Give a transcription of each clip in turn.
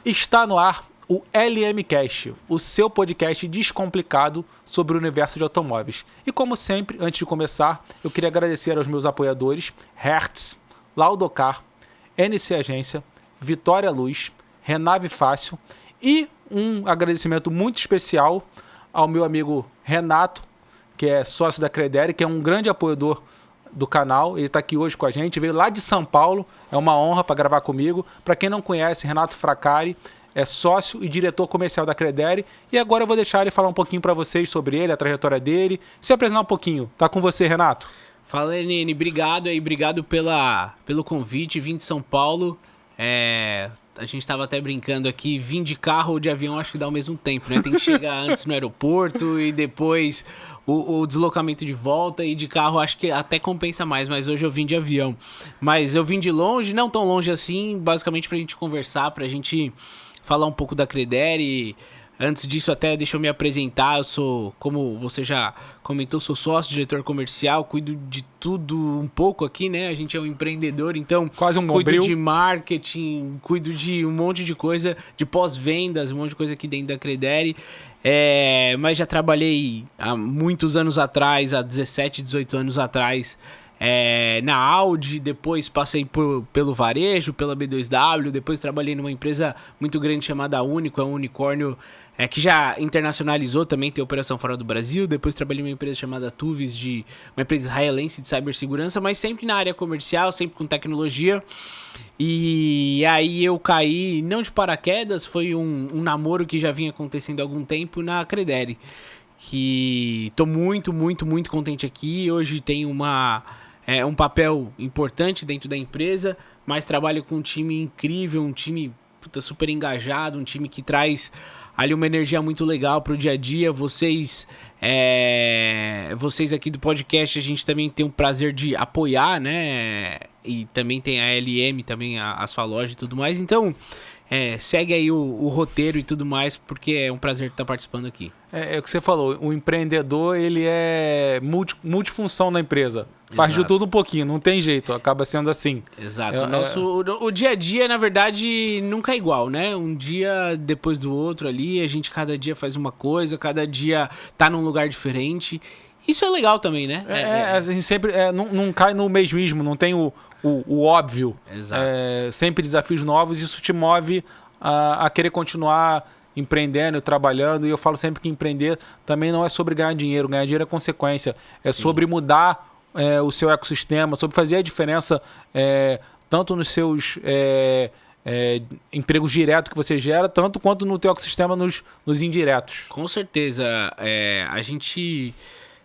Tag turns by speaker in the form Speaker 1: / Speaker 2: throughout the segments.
Speaker 1: Está no ar o LMcast, o seu podcast descomplicado sobre o universo de automóveis. E como sempre, antes de começar, eu queria agradecer aos meus apoiadores Hertz, Laudocar, NC Agência, Vitória Luz, Renave Fácil e um agradecimento muito especial ao meu amigo Renato, que é sócio da Credere, que é um grande apoiador do canal. Ele está aqui hoje com a gente, veio lá de São Paulo, é uma honra para gravar comigo. Para quem não conhece, Renato Fracari é sócio e diretor comercial da Credere, e agora eu vou deixar ele falar um pouquinho para vocês sobre ele, a trajetória dele, se apresentar um pouquinho. Tá com você, Renato.
Speaker 2: Fala, Nene, obrigado pelo convite, vim de São Paulo. A gente estava até brincando aqui, vim de carro ou de avião, acho que dá o mesmo tempo, né? Tem que chegar antes no aeroporto e depois o deslocamento de volta, e de carro acho que até compensa mais, mas hoje eu vim de avião. Mas eu vim de longe, não tão longe assim, basicamente pra gente conversar, pra gente falar um pouco da Credere. Antes disso, até deixa eu me apresentar. Eu sou, como você já comentou, sou sócio, diretor comercial, cuido de tudo um pouco aqui, né? A gente é um empreendedor, então
Speaker 1: Quase um
Speaker 2: cuido
Speaker 1: bombril.
Speaker 2: de marketing, cuido de um monte de coisa, de pós-vendas, um monte de coisa aqui dentro da Credere. Mas já trabalhei há muitos anos atrás, há 17, 18 anos atrás, na Audi, depois passei pelo varejo, pela B2W, depois trabalhei numa empresa muito grande chamada Único, é um unicórnio que já internacionalizou, também tem operação fora do Brasil. Depois trabalhei numa empresa chamada Tuvis, uma empresa israelense de cibersegurança, mas sempre na área comercial, sempre com tecnologia. E aí eu caí, não de paraquedas, foi um namoro que já vinha acontecendo há algum tempo na Credere, que tô muito contente aqui. Hoje tenho um papel importante dentro da empresa, mas trabalho com um time incrível, um time super engajado, um time que traz ali uma energia muito legal pro dia a dia. Vocês aqui do podcast, a gente também tem o prazer de apoiar, né? E também tem a LM, também a sua loja e tudo mais. Então, segue aí o roteiro e tudo mais, porque é um prazer estar participando aqui.
Speaker 1: É o que você falou, o empreendedor, ele é multifunção na empresa. Faz de tudo um pouquinho, não tem jeito, acaba sendo assim.
Speaker 2: Exato. O dia a dia, na verdade, nunca é igual, né? Um dia depois do outro ali, a gente cada dia faz uma coisa, cada dia tá num lugar diferente. Isso é legal também, né?
Speaker 1: A gente sempre não cai no mesmismo, não tem o óbvio.
Speaker 2: Exato.
Speaker 1: Sempre desafios novos, isso te move a querer continuar empreendendo, trabalhando. E eu falo sempre que empreender também não é sobre ganhar dinheiro é consequência. É
Speaker 2: Sim.
Speaker 1: sobre mudar o seu ecossistema, sobre fazer a diferença tanto nos seus empregos diretos que você gera, tanto quanto no teu ecossistema nos indiretos.
Speaker 2: Com certeza. A gente...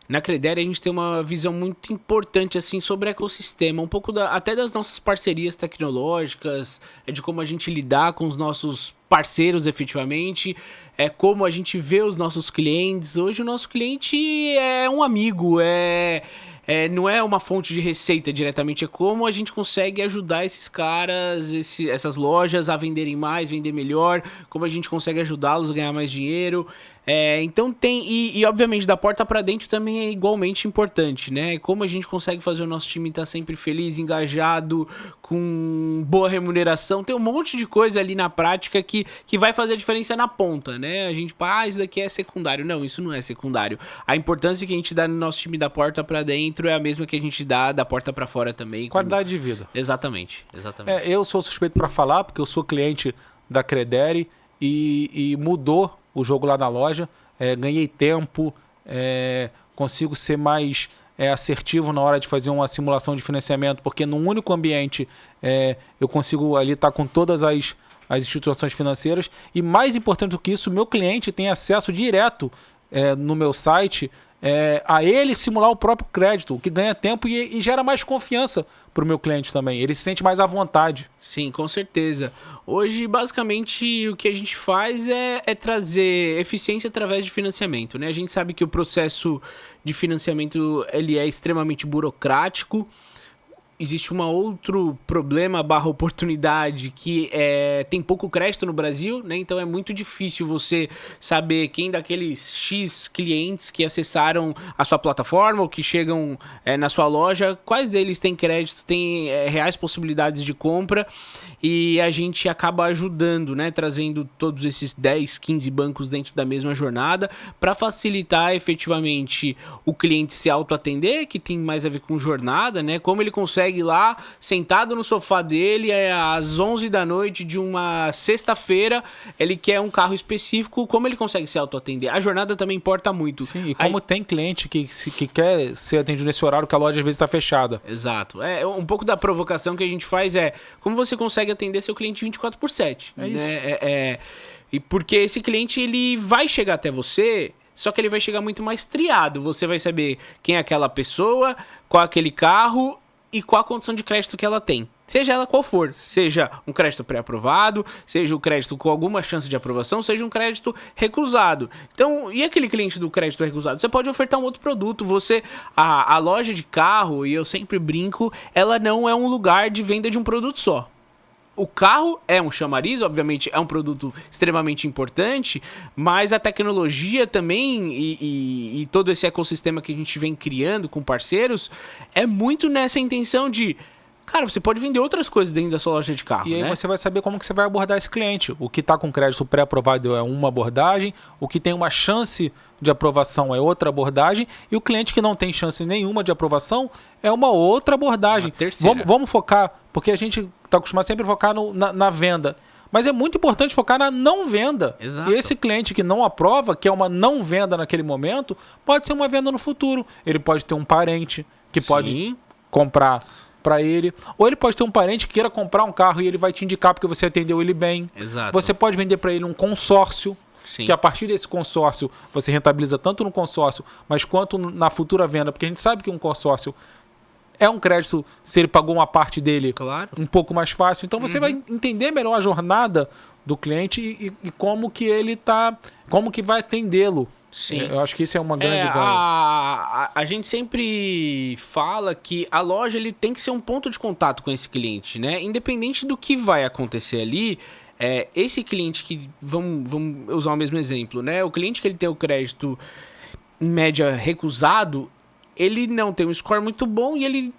Speaker 2: Na Credere, a gente tem uma visão muito importante assim sobre o ecossistema, um pouco até das nossas parcerias tecnológicas, de como a gente lidar com os nossos parceiros efetivamente, como a gente vê os nossos clientes. Hoje o nosso cliente é um amigo, não é uma fonte de receita diretamente, é como a gente consegue ajudar esses caras, essas lojas a venderem mais, vender melhor, como a gente consegue ajudá-los a ganhar mais dinheiro. Então tem, e obviamente da porta para dentro também é igualmente importante, né? Como a gente consegue fazer o nosso time estar sempre feliz, engajado, com boa remuneração. Tem um monte de coisa ali na prática que vai fazer a diferença na ponta, né? A gente, isso daqui é secundário. Não, isso não é secundário. A importância que a gente dá no nosso time da porta para dentro é a mesma que a gente dá da porta para fora também.
Speaker 1: Qualidade de vida.
Speaker 2: Exatamente.
Speaker 1: Eu sou suspeito para falar, porque eu sou cliente da Credere e mudou o jogo lá na loja. Ganhei tempo, consigo ser mais assertivo na hora de fazer uma simulação de financiamento, porque num único ambiente eu consigo ali estar com todas as instituições financeiras, e mais importante do que isso, o meu cliente tem acesso direto no meu site a ele simular o próprio crédito, o que ganha tempo e gera mais confiança para o meu cliente também. Ele se sente mais à vontade.
Speaker 2: Sim, com certeza. Hoje, basicamente, o que a gente faz é trazer eficiência através de financiamento, né? A gente sabe que o processo de financiamento ele é extremamente burocrático. existe um outro problema / oportunidade que tem pouco crédito no Brasil, né? Então é muito difícil você saber quem daqueles X clientes que acessaram a sua plataforma ou que chegam na sua loja, quais deles têm crédito, têm reais possibilidades de compra, e a gente acaba ajudando, né? Trazendo todos esses 10, 15 bancos dentro da mesma jornada para facilitar efetivamente o cliente se autoatender, que tem mais a ver com jornada, né? Como ele consegue lá, sentado no sofá dele, às 11 da noite de uma sexta-feira, ele quer um carro específico, como ele consegue se autoatender? A jornada também importa muito.
Speaker 1: Sim, e como tem cliente que quer ser atendido nesse horário que a loja às vezes está fechada.
Speaker 2: Exato. Um pouco da provocação que a gente faz como você consegue atender seu cliente 24/7.
Speaker 1: É isso.
Speaker 2: Né? E porque esse cliente, ele vai chegar até você, só que ele vai chegar muito mais triado. Você vai saber quem é aquela pessoa, qual é aquele carro e qual a condição de crédito que ela tem. Seja ela qual for. Seja um crédito pré-aprovado, seja um crédito com alguma chance de aprovação, seja um crédito recusado. Então, e aquele cliente do crédito recusado? Você pode ofertar um outro produto. A loja de carro, e eu sempre brinco, ela não é um lugar de venda de um produto só. O carro é um chamariz, obviamente é um produto extremamente importante, mas a tecnologia também e todo esse ecossistema que a gente vem criando com parceiros é muito nessa intenção de, cara, você pode vender outras coisas dentro da sua loja de carro,
Speaker 1: E aí
Speaker 2: né?
Speaker 1: você vai saber como que você vai abordar esse cliente. O que está com crédito pré-aprovado é uma abordagem, o que tem uma chance de aprovação é outra abordagem, e o cliente que não tem chance nenhuma de aprovação é uma outra abordagem.
Speaker 2: Uma terceira.
Speaker 1: Vamos focar, porque a gente está acostumado sempre a focar na venda. Mas é muito importante focar na não venda.
Speaker 2: Exato.
Speaker 1: E esse cliente que não aprova, que é uma não venda naquele momento, pode ser uma venda no futuro. Ele pode ter um parente que pode
Speaker 2: Sim.
Speaker 1: comprar para ele, ou ele pode ter um parente que queira comprar um carro e ele vai te indicar porque você atendeu ele bem.
Speaker 2: Exato.
Speaker 1: Você pode vender para ele um consórcio,
Speaker 2: Sim.
Speaker 1: que a partir desse consórcio você rentabiliza tanto no consórcio, mas quanto na futura venda, porque a gente sabe que um consórcio é um crédito, se ele pagou uma parte dele,
Speaker 2: Claro.
Speaker 1: um pouco mais fácil. Então você vai entender melhor a jornada do cliente e como que ele tá, como que vai atendê-lo.
Speaker 2: Sim.
Speaker 1: Eu acho que isso é uma grande ganho.
Speaker 2: A gente sempre fala que a loja ele tem que ser um ponto de contato com esse cliente, né? Independente do que vai acontecer ali, esse cliente que, vamos usar o mesmo exemplo, né? O cliente que ele tem o crédito em média recusado, ele não tem um score muito bom e ele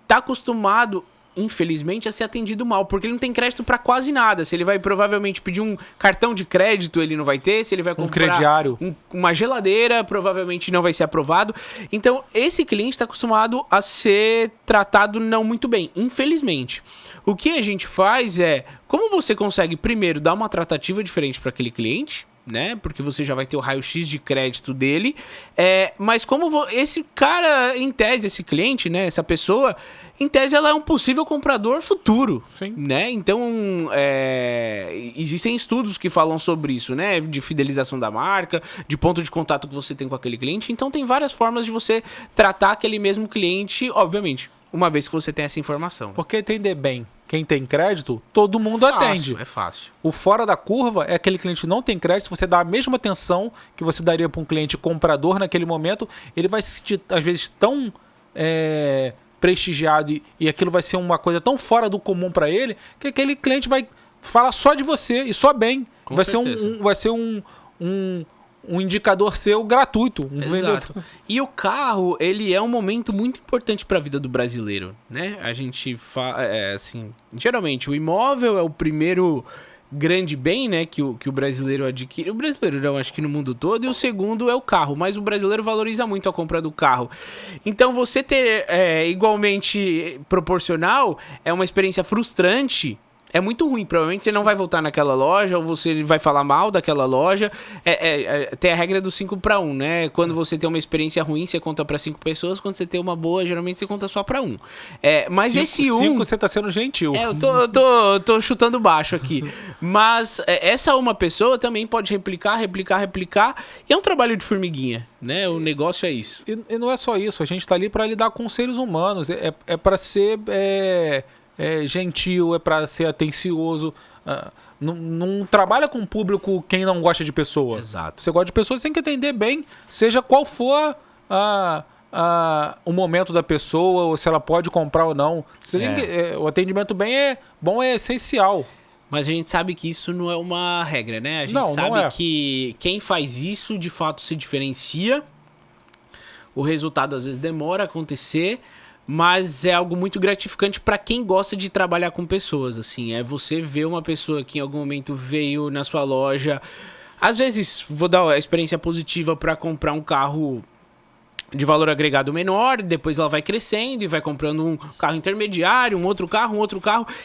Speaker 2: tá acostumado, infelizmente, a ser atendido mal, porque ele não tem crédito para quase nada. Se ele vai provavelmente pedir um cartão de crédito, ele não vai ter. Se ele vai comprar
Speaker 1: crediário,
Speaker 2: uma geladeira, provavelmente não vai ser aprovado. Então, esse cliente está acostumado a ser tratado não muito bem, infelizmente. O que a gente faz como você consegue, primeiro, dar uma tratativa diferente para aquele cliente, né? Porque você já vai ter o raio-x de crédito dele. Mas como esse cara, em tese, esse cliente, né? Essa pessoa, em tese, ela é um possível comprador futuro.
Speaker 1: Sim.
Speaker 2: Né? Então, existem estudos que falam sobre isso, né? De fidelização da marca, de ponto de contato que você tem com aquele cliente. Então, tem várias formas de você tratar aquele mesmo cliente, obviamente, uma vez que você tem essa informação.
Speaker 1: Porque entender bem quem tem crédito, todo mundo atende.
Speaker 2: É fácil.
Speaker 1: O fora da curva é aquele cliente que não tem crédito, você dá a mesma atenção que você daria para um cliente comprador naquele momento, ele vai se sentir, às vezes, tão prestigiado e aquilo vai ser uma coisa tão fora do comum para ele, que aquele cliente vai falar só de você e só bem.
Speaker 2: Com
Speaker 1: vai
Speaker 2: certeza.
Speaker 1: Vai ser um indicador seu gratuito.
Speaker 2: Exato. E o carro, ele é um momento muito importante para a vida do brasileiro, né? A gente fala, assim, geralmente o imóvel é o primeiro grande bem, né, que o brasileiro adquire. O brasileiro, não, acho que no mundo todo. E o segundo é o carro, mas o brasileiro valoriza muito a compra do carro. Então, você ter igualmente proporcional é uma experiência frustrante. É muito ruim, provavelmente você não vai voltar naquela loja, ou você vai falar mal daquela loja. Tem a regra do 5-1, né? Quando você tem uma experiência ruim, você conta para 5 pessoas. Quando você tem uma boa, geralmente você conta só para 1. Mas esse 1...
Speaker 1: 5 você tá sendo gentil.
Speaker 2: Eu tô chutando baixo aqui. Mas essa uma pessoa também pode replicar. E é um trabalho de formiguinha, né? O negócio é isso.
Speaker 1: E não é só isso, a gente tá ali para lidar com seres humanos. É para ser... gentil, é para ser atencioso. Não trabalha com o público quem não gosta de pessoa.
Speaker 2: Exato.
Speaker 1: Você gosta de pessoas, você tem que entender bem, seja qual for o momento da pessoa, ou se ela pode comprar ou não. O atendimento bom é essencial.
Speaker 2: Mas a gente sabe que isso não é uma regra, né? A gente
Speaker 1: Não
Speaker 2: sabe
Speaker 1: é.
Speaker 2: que quem faz isso, de fato, se diferencia. O resultado, às vezes, demora a acontecer, mas é algo muito gratificante para quem gosta de trabalhar com pessoas, assim. É você ver uma pessoa que em algum momento veio na sua loja. Às vezes, vou dar a experiência positiva para comprar um carro de valor agregado menor, depois ela vai crescendo e vai comprando um carro intermediário, um outro carro,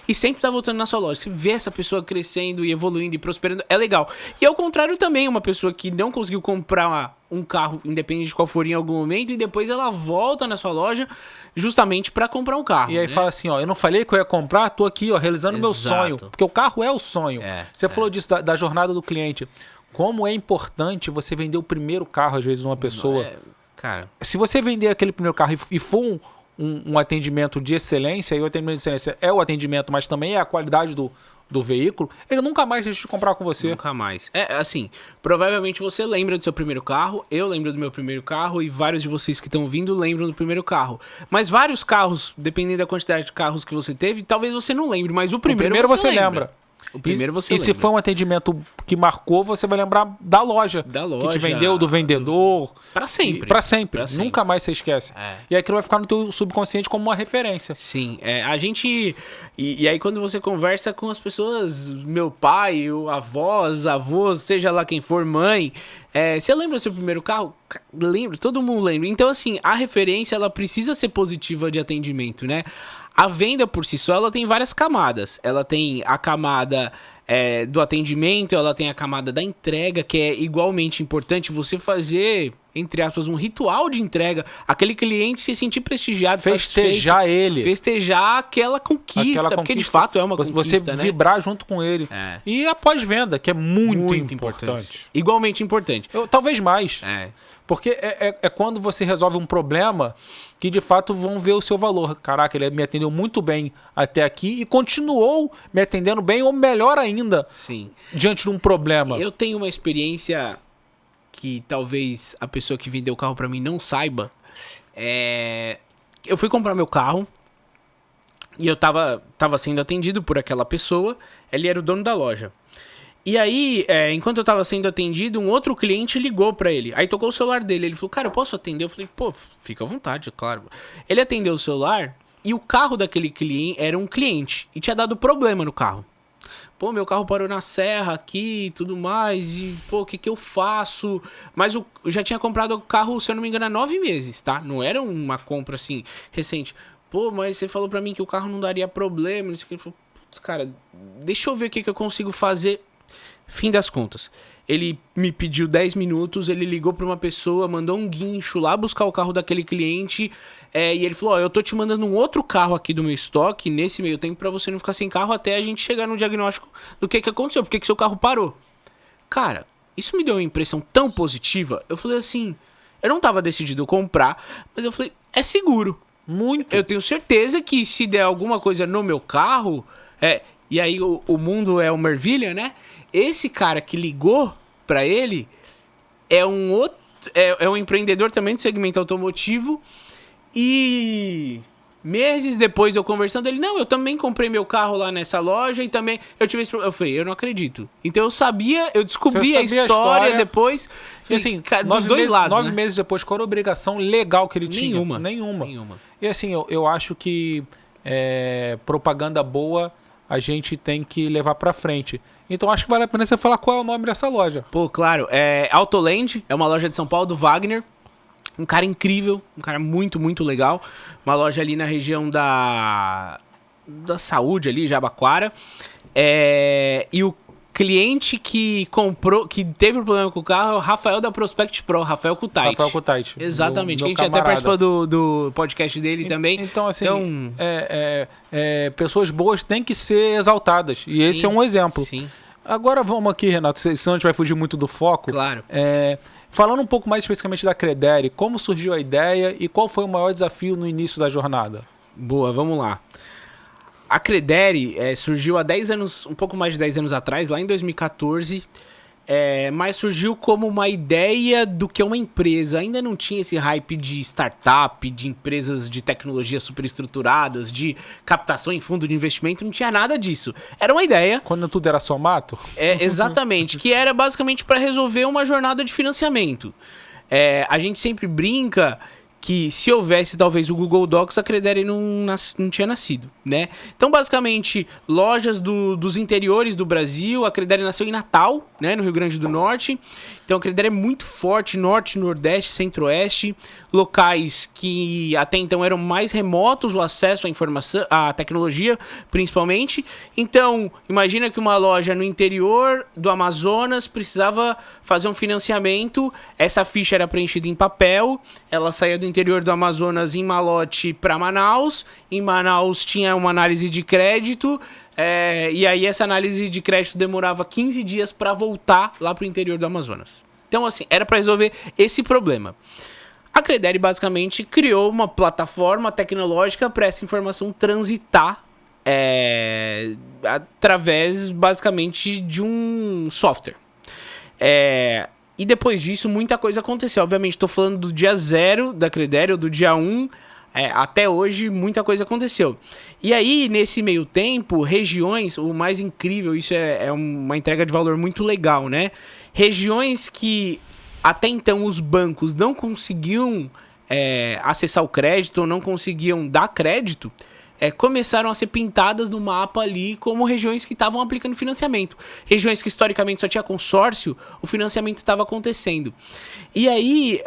Speaker 2: e sempre tá voltando na sua loja. Você vê essa pessoa crescendo e evoluindo e prosperando, é legal. E ao contrário também, uma pessoa que não conseguiu comprar um carro, independente de qual for em algum momento, e depois ela volta na sua loja justamente para comprar um carro.
Speaker 1: E aí fala assim, ó, eu não falei que eu ia comprar, tô aqui, ó, realizando o meu sonho. Porque o carro é o sonho. Você falou disso, da jornada do cliente. Como é importante você vender o primeiro carro, às vezes, de uma pessoa.
Speaker 2: Cara,
Speaker 1: se você vender aquele primeiro carro e for um atendimento de excelência, e o atendimento de excelência é o atendimento, mas também é a qualidade do veículo, ele nunca mais deixa de comprar com você.
Speaker 2: Nunca mais. Assim, provavelmente você lembra do seu primeiro carro, eu lembro do meu primeiro carro e vários de vocês que estão vindo lembram do primeiro carro. Mas vários carros, dependendo da quantidade de carros que você teve, talvez você não lembre, mas o primeiro você lembra. O primeiro você lembra.
Speaker 1: E se for um atendimento que marcou, você vai lembrar da loja. Que te vendeu, do vendedor.
Speaker 2: Pra sempre.
Speaker 1: Pra sempre. Nunca mais você esquece. E aquilo vai ficar no teu subconsciente como uma referência.
Speaker 2: Sim. A gente... E aí quando você conversa com as pessoas, meu pai, avós, seja lá quem for, mãe... você lembra do seu primeiro carro? Lembro, todo mundo lembra. Então, assim, a referência, ela precisa ser positiva de atendimento, né? A venda, por si só, ela tem várias camadas. Ela tem a camada do atendimento, ela tem a camada da entrega, que é igualmente importante você fazer, entre aspas, um ritual de entrega. Aquele cliente se sentir prestigiado,
Speaker 1: festejar
Speaker 2: satisfeito,
Speaker 1: ele.
Speaker 2: Festejar aquela conquista, porque de fato é uma conquista,
Speaker 1: você
Speaker 2: né?
Speaker 1: vibrar junto com ele. E a pós-venda, que é muito importante.
Speaker 2: Igualmente importante.
Speaker 1: Talvez mais. Porque é quando você resolve um problema que de fato vão ver o seu valor. Caraca, ele me atendeu muito bem até aqui e continuou me atendendo bem ou melhor ainda.
Speaker 2: Sim.
Speaker 1: Diante de um problema.
Speaker 2: Eu tenho uma experiência que talvez a pessoa que vendeu o carro pra mim não saiba. Eu fui comprar meu carro e eu tava sendo atendido por aquela pessoa. Ele era o dono da loja. E aí, enquanto eu tava sendo atendido, um outro cliente ligou pra ele. Aí tocou o celular dele. Ele falou, cara, eu posso atender? Eu falei, pô, fica à vontade, é claro. Ele atendeu o celular e o carro daquele cliente era um cliente. E tinha dado problema no carro. Pô, meu carro parou na serra aqui e tudo mais. E, pô, o que eu faço? Mas eu já tinha comprado o carro, se eu não me engano, há 9 meses, tá? Não era uma compra, assim, recente. Pô, mas você falou pra mim que o carro não daria problema. Não sei o que. Ele falou, putz, cara, deixa eu ver o que eu consigo fazer. Fim das contas, ele me pediu 10 minutos, ele ligou para uma pessoa, mandou um guincho lá buscar o carro daquele cliente, e ele falou, eu tô te mandando um outro carro aqui do meu estoque, nesse meio tempo, para você não ficar sem carro até a gente chegar no diagnóstico do que aconteceu, por que seu carro parou. Cara, isso me deu uma impressão tão positiva, eu falei assim, eu não tava decidido a comprar, mas eu falei, é seguro.
Speaker 1: Muito.
Speaker 2: Eu tenho certeza que se der alguma coisa no meu carro, e aí o mundo é uma ervilha, né? Esse cara que ligou pra ele é um empreendedor também do segmento automotivo e meses depois eu conversando, ele, não, eu também comprei meu carro lá nessa loja e também eu tive esse problema. Eu falei, eu não acredito. Então eu descobri a história depois,
Speaker 1: e assim,
Speaker 2: cara, dos dois lados,
Speaker 1: 9 meses depois, qual era a obrigação legal que ele tinha? Nenhuma. E assim, eu acho que propaganda boa a gente tem que levar pra frente. Então acho que vale a pena você falar qual é o nome dessa loja.
Speaker 2: Pô, claro. Autoland, é uma loja de São Paulo, do Wagner. Um cara incrível, um cara muito, muito legal. Uma loja ali na região da Saúde, ali, Jabaquara. E o cliente que comprou, que teve um problema com o carro é o Rafael da Prospect Pro, Rafael Kutait.
Speaker 1: Rafael Kutait.
Speaker 2: Exatamente. A gente até participou do podcast dele também.
Speaker 1: Então, assim, pessoas boas têm que ser exaltadas. E esse é um exemplo.
Speaker 2: Sim.
Speaker 1: Agora vamos aqui, Renato, senão a gente vai fugir muito do foco.
Speaker 2: Claro.
Speaker 1: Falando um pouco mais especificamente da Credere, como surgiu a ideia e qual foi o maior desafio no início da jornada?
Speaker 2: Boa, vamos lá. A Credere surgiu há 10 anos, um pouco mais de 10 anos atrás, lá em 2014. mas surgiu como uma ideia do que é uma empresa. Ainda não tinha esse hype de startup, de empresas de tecnologia superestruturadas, de captação em fundo de investimento, não tinha nada disso. Era uma ideia.
Speaker 1: Quando tudo era só mato?
Speaker 2: Exatamente, que era basicamente para resolver uma jornada de financiamento. A gente sempre brinca que se houvesse talvez o Google Docs, a Credere não tinha nascido, né? Então, basicamente, lojas dos interiores do Brasil, a Credere nasceu em Natal, né, no Rio Grande do Norte. Então, a Credere é muito forte, Norte, Nordeste, Centro-Oeste, locais que até então eram mais remotos o acesso à informação, à tecnologia, principalmente. Então, imagina que uma loja no interior do Amazonas precisava fazer um financiamento, essa ficha era preenchida em papel, ela saía do interior do Amazonas em malote para Manaus, em Manaus tinha uma análise de crédito, e aí essa análise de crédito demorava 15 dias para voltar lá para o interior do Amazonas. Então, assim, era para resolver esse problema. A Credere basicamente criou uma plataforma tecnológica para essa informação transitar através basicamente de um software. E depois disso muita coisa aconteceu. Obviamente estou falando do dia 0 da Credere, ou do dia 1, até hoje muita coisa aconteceu. E aí nesse meio tempo, regiões, o mais incrível, isso é uma entrega de valor muito legal, né? Regiões que até então os bancos não conseguiam acessar o crédito, ou não conseguiam dar crédito, começaram a ser pintadas no mapa ali como regiões que estavam aplicando financiamento. Regiões que historicamente só tinha consórcio, o financiamento estava acontecendo. E aí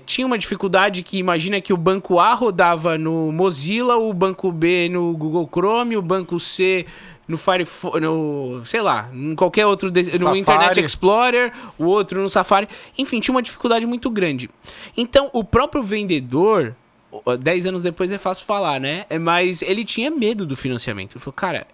Speaker 2: tinha uma dificuldade que imagina que o banco A rodava no Mozilla, o banco B no Google Chrome, o banco C no Firefox, sei lá, em qualquer outro, no Internet Explorer, o outro no Safari. Enfim, tinha uma dificuldade muito grande. Então, o próprio vendedor, 10 anos depois é fácil falar, né? Mas ele tinha medo do financiamento. Ele falou, cara,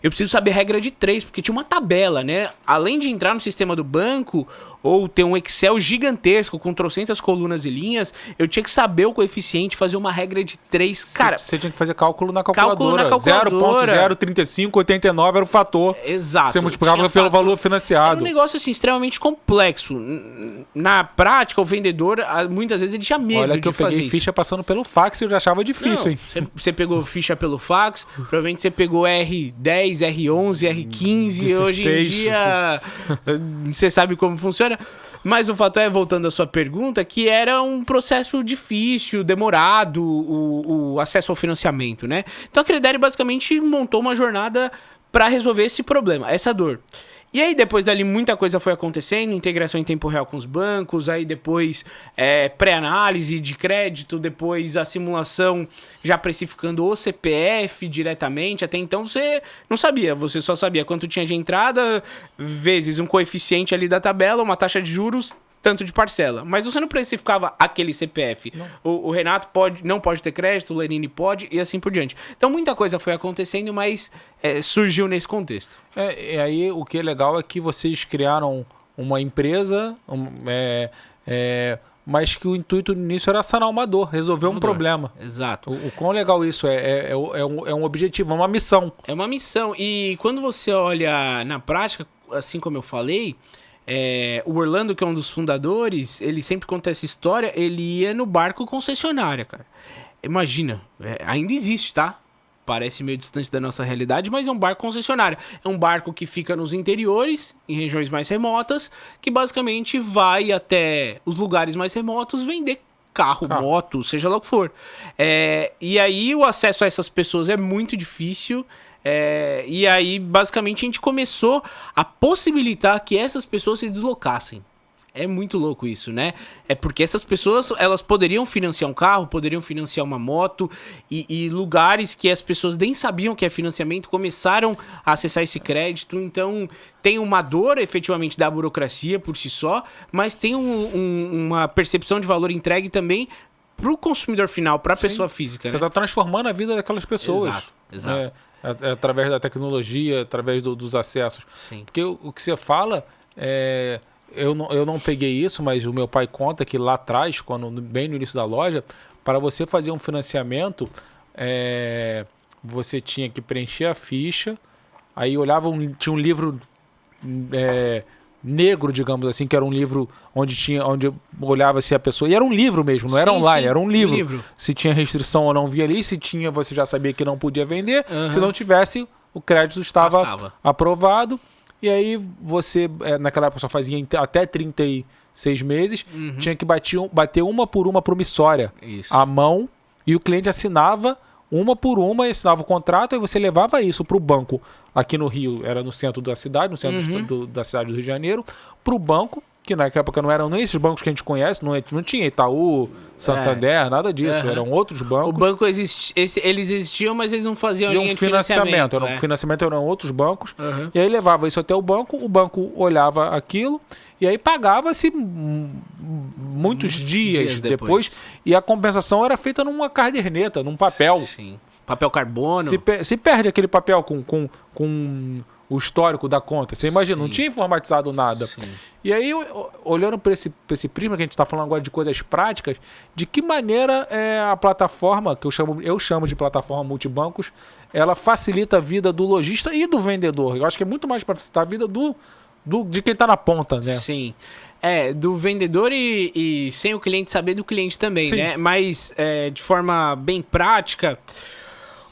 Speaker 2: eu preciso saber regra de 3, porque tinha uma tabela, né? Além de entrar no sistema do banco, ou ter um Excel gigantesco com trocentas colunas e linhas, eu tinha que saber o coeficiente, fazer uma regra de 3. Cara,
Speaker 1: você tinha que fazer cálculo na calculadora. 0,03589 era o fator.
Speaker 2: Exato.
Speaker 1: Você multiplicava pelo valor financiado.
Speaker 2: Era um negócio assim, extremamente complexo. Na prática, o vendedor, muitas vezes, ele tinha medo de fazer isso.
Speaker 1: Olha que eu peguei ficha passando pelo fax e eu já achava difícil, hein?
Speaker 2: Você pegou ficha pelo fax, provavelmente você pegou R10, R11, R15,
Speaker 1: 16.
Speaker 2: Hoje em dia você sabe como funciona. Mas o fato voltando à sua pergunta, que era um processo difícil, demorado, o acesso ao financiamento, né? Então a Credere basicamente montou uma jornada para resolver esse problema, essa dor. E aí depois dali muita coisa foi acontecendo, integração em tempo real com os bancos, aí depois pré-análise de crédito, depois a simulação já precificando o CPF diretamente. Até então você não sabia, você só sabia quanto tinha de entrada, vezes um coeficiente ali da tabela, uma taxa de juros, tanto de parcela. Mas você não precificava aquele CPF. O Renato não pode ter crédito, o Lenine pode, e assim por diante. Então muita coisa foi acontecendo, mas surgiu nesse contexto.
Speaker 1: E aí o que é legal é que vocês criaram uma empresa, mas que o intuito nisso era sanar uma dor, resolver um problema.
Speaker 2: Exato.
Speaker 1: O quão legal isso é um objetivo, é uma missão.
Speaker 2: É uma missão. E quando você olha na prática, assim como eu falei, o Orlando, que é um dos fundadores, ele sempre conta essa história, ele ia no barco concessionária, cara. Imagina, ainda existe, tá? Parece meio distante da nossa realidade, mas é um barco concessionário. É um barco que fica nos interiores, em regiões mais remotas, que basicamente vai até os lugares mais remotos vender carro, moto, seja lá o que for. E aí o acesso a essas pessoas é muito difícil. E aí, basicamente, a gente começou a possibilitar que essas pessoas se deslocassem. É muito louco isso, né? Porque essas pessoas, elas poderiam financiar um carro, poderiam financiar uma moto, e lugares que as pessoas nem sabiam que é financiamento começaram a acessar esse crédito. Então, tem uma dor, efetivamente, da burocracia por si só, mas tem uma percepção de valor entregue também para o consumidor final, para a pessoa física.
Speaker 1: Você está transformando a vida daquelas pessoas.
Speaker 2: Exato.
Speaker 1: Através da tecnologia, através dos acessos.
Speaker 2: Sim.
Speaker 1: Porque o que você fala, eu não peguei isso, mas o meu pai conta que lá atrás, bem no início da loja, para você fazer um financiamento, você tinha que preencher a ficha, aí olhava, tinha um livro negro, digamos assim, que era um livro onde eu olhava se a pessoa... E era um livro mesmo, não era online, era um livro. Se tinha restrição ou não via ali, se tinha, você já sabia que não podia vender. Se não tivesse, o crédito estava aprovado. E aí você, naquela época só fazia até 36 meses, tinha que bater uma por uma promissória à mão, e o cliente assinava uma por uma, assinava o contrato, e você levava isso para o banco. Aqui no Rio, era no centro da cidade, no centro da cidade do Rio de Janeiro, para o banco, que naquela época não eram nem esses bancos que a gente conhece, não tinha Itaú, Santander, nada disso, eram outros bancos.
Speaker 2: O banco eles existiam, mas eles não faziam linha de financiamento.
Speaker 1: O financiamento eram outros bancos, e aí levava isso até o banco olhava aquilo, e aí pagava-se muitos dias depois, e a compensação era feita numa caderneta, num papel.
Speaker 2: Sim. Papel carbono.
Speaker 1: Se perde aquele papel com o histórico da conta. Você imagina, não tinha informatizado nada. Sim. E aí, olhando para esse prisma que a gente está falando agora de coisas práticas, de que maneira a plataforma, que eu chamo de plataforma multibancos, ela facilita a vida do lojista e do vendedor. Eu acho que é muito mais para facilitar a vida de quem está na ponta, né?
Speaker 2: Sim. Do vendedor e sem o cliente saber do cliente também, né? Mas de forma bem prática...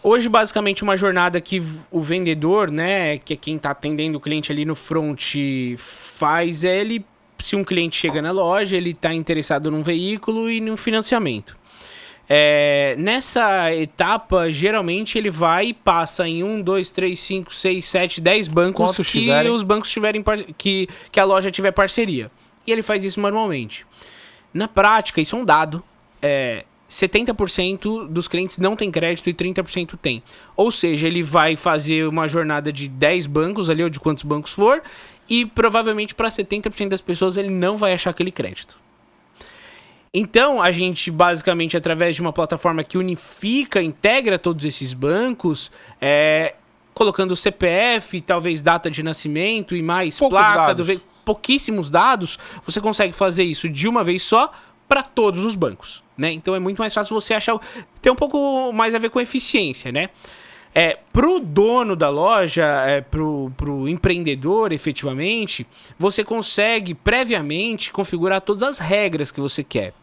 Speaker 2: Hoje, basicamente, uma jornada que o vendedor, né, que é quem está atendendo o cliente ali no front, faz se um cliente chega na loja, ele está interessado num veículo e num financiamento. Nessa etapa, geralmente, ele vai e passa em 1, 2, 3, 5, 6, 7, 10 bancos os bancos tiverem que a loja tiver parceria. E ele faz isso manualmente. Na prática, isso é um dado. 70% dos clientes não tem crédito e 30% tem. Ou seja, ele vai fazer uma jornada de 10 bancos ali, ou de quantos bancos for, e provavelmente para 70% das pessoas ele não vai achar aquele crédito. Então, a gente basicamente, através de uma plataforma que unifica, integra todos esses bancos, colocando CPF, talvez data de nascimento e mais placa, pouquíssimos dados, você consegue fazer isso de uma vez só para todos os bancos, né? Então é muito mais fácil você achar... Tem um pouco mais a ver com eficiência, né? Pro dono da loja, pro empreendedor, efetivamente, você consegue previamente configurar todas as regras que você quer.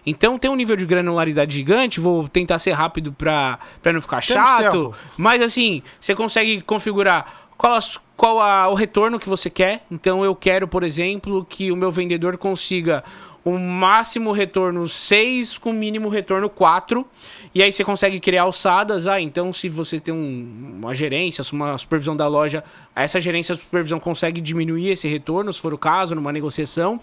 Speaker 2: Então tem um nível de granularidade gigante, vou tentar ser rápido para não ficar chato, mas assim, você consegue configurar qual o retorno que você quer. Então eu quero, por exemplo, que o meu vendedor consiga o máximo retorno 6 com o mínimo retorno 4. E aí você consegue criar alçadas. Então se você tem uma gerência, uma supervisão da loja, essa gerência, a supervisão consegue diminuir esse retorno, se for o caso, numa negociação.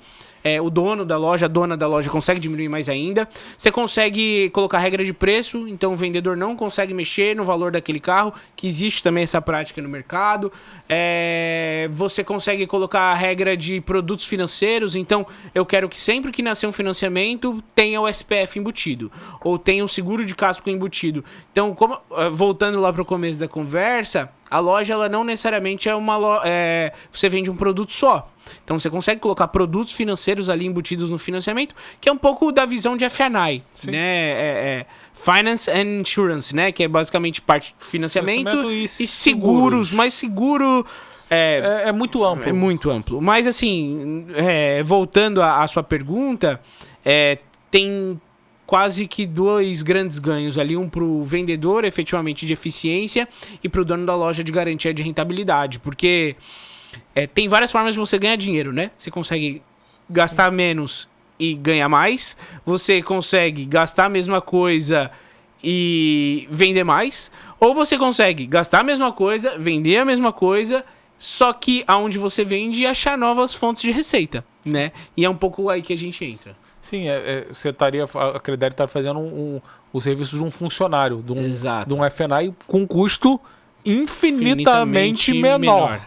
Speaker 2: O dono da loja, a dona da loja consegue diminuir mais ainda. Você consegue colocar regra de preço, então o vendedor não consegue mexer no valor daquele carro, que existe também essa prática no mercado. Você consegue colocar a regra de produtos financeiros, então eu quero que sempre que nascer um financiamento tenha o SPF embutido, ou tenha um seguro de casco embutido. Então, voltando lá para o começo da conversa, a loja ela não necessariamente é uma loja, você vende um produto só. Então você consegue colocar produtos financeiros ali embutidos no financiamento, que é um pouco da visão de F&I, né? Finance and Insurance, né? Que é basicamente parte de financiamento e seguros, mas seguro...
Speaker 1: É muito amplo.
Speaker 2: É muito amplo. Mas assim, voltando à sua pergunta, tem quase que dois grandes ganhos ali, um para o vendedor, efetivamente, de eficiência, e para o dono da loja de garantia de rentabilidade, porque tem várias formas de você ganhar dinheiro, né? Você consegue gastar menos e ganhar mais, você consegue gastar a mesma coisa e vender mais, ou você consegue gastar a mesma coisa, vender a mesma coisa, só que aonde você vende achar novas fontes de receita, né? E é um pouco aí que a gente entra.
Speaker 1: Sim, a Credere está fazendo o serviço de um funcionário, de um F&I com custo infinitamente menor.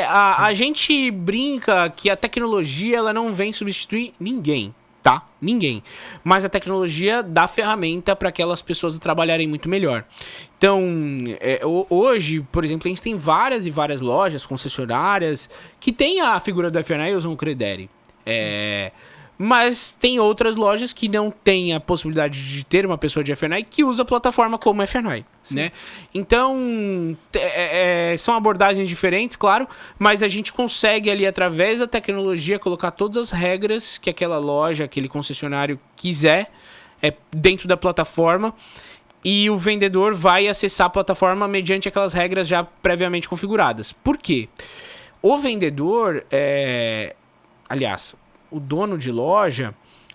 Speaker 2: A gente brinca que a tecnologia ela não vem substituir ninguém, tá? Ninguém. Mas a tecnologia dá ferramenta para aquelas pessoas trabalharem muito melhor. Então, hoje, por exemplo, a gente tem várias e várias lojas, concessionárias, que tem a figura do F&I e usam o Credere. Mas tem outras lojas que não têm a possibilidade de ter uma pessoa de F&I que usa a plataforma como F&I, né? Então, são abordagens diferentes, claro, mas a gente consegue ali, através da tecnologia, colocar todas as regras que aquela loja, aquele concessionário quiser dentro da plataforma, e o vendedor vai acessar a plataforma mediante aquelas regras já previamente configuradas. Por quê? O vendedor, aliás, o dono de loja,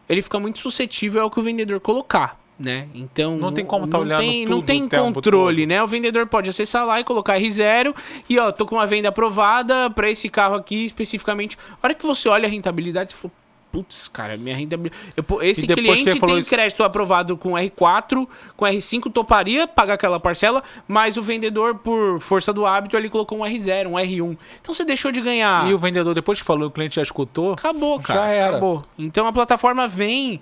Speaker 2: ele fica muito suscetível ao que o vendedor colocar, né? Então,
Speaker 1: não tem como estar olhando tudo
Speaker 2: não tem
Speaker 1: o tempo
Speaker 2: controle,
Speaker 1: todo,
Speaker 2: né? O vendedor pode acessar lá e colocar R0 e, ó, tô com uma venda aprovada para esse carro aqui especificamente. A hora que você olha a rentabilidade, você fala, putz, cara, minha rentabilidade... Esse cliente tem crédito aprovado com R4, com R5, toparia pagar aquela parcela, mas o vendedor, por força do hábito, ele colocou um R0, um R1. Então você deixou de ganhar.
Speaker 1: E o vendedor, depois que falou, o cliente já escutou.
Speaker 2: Acabou, cara.
Speaker 1: Já era.
Speaker 2: Acabou. Então a plataforma vem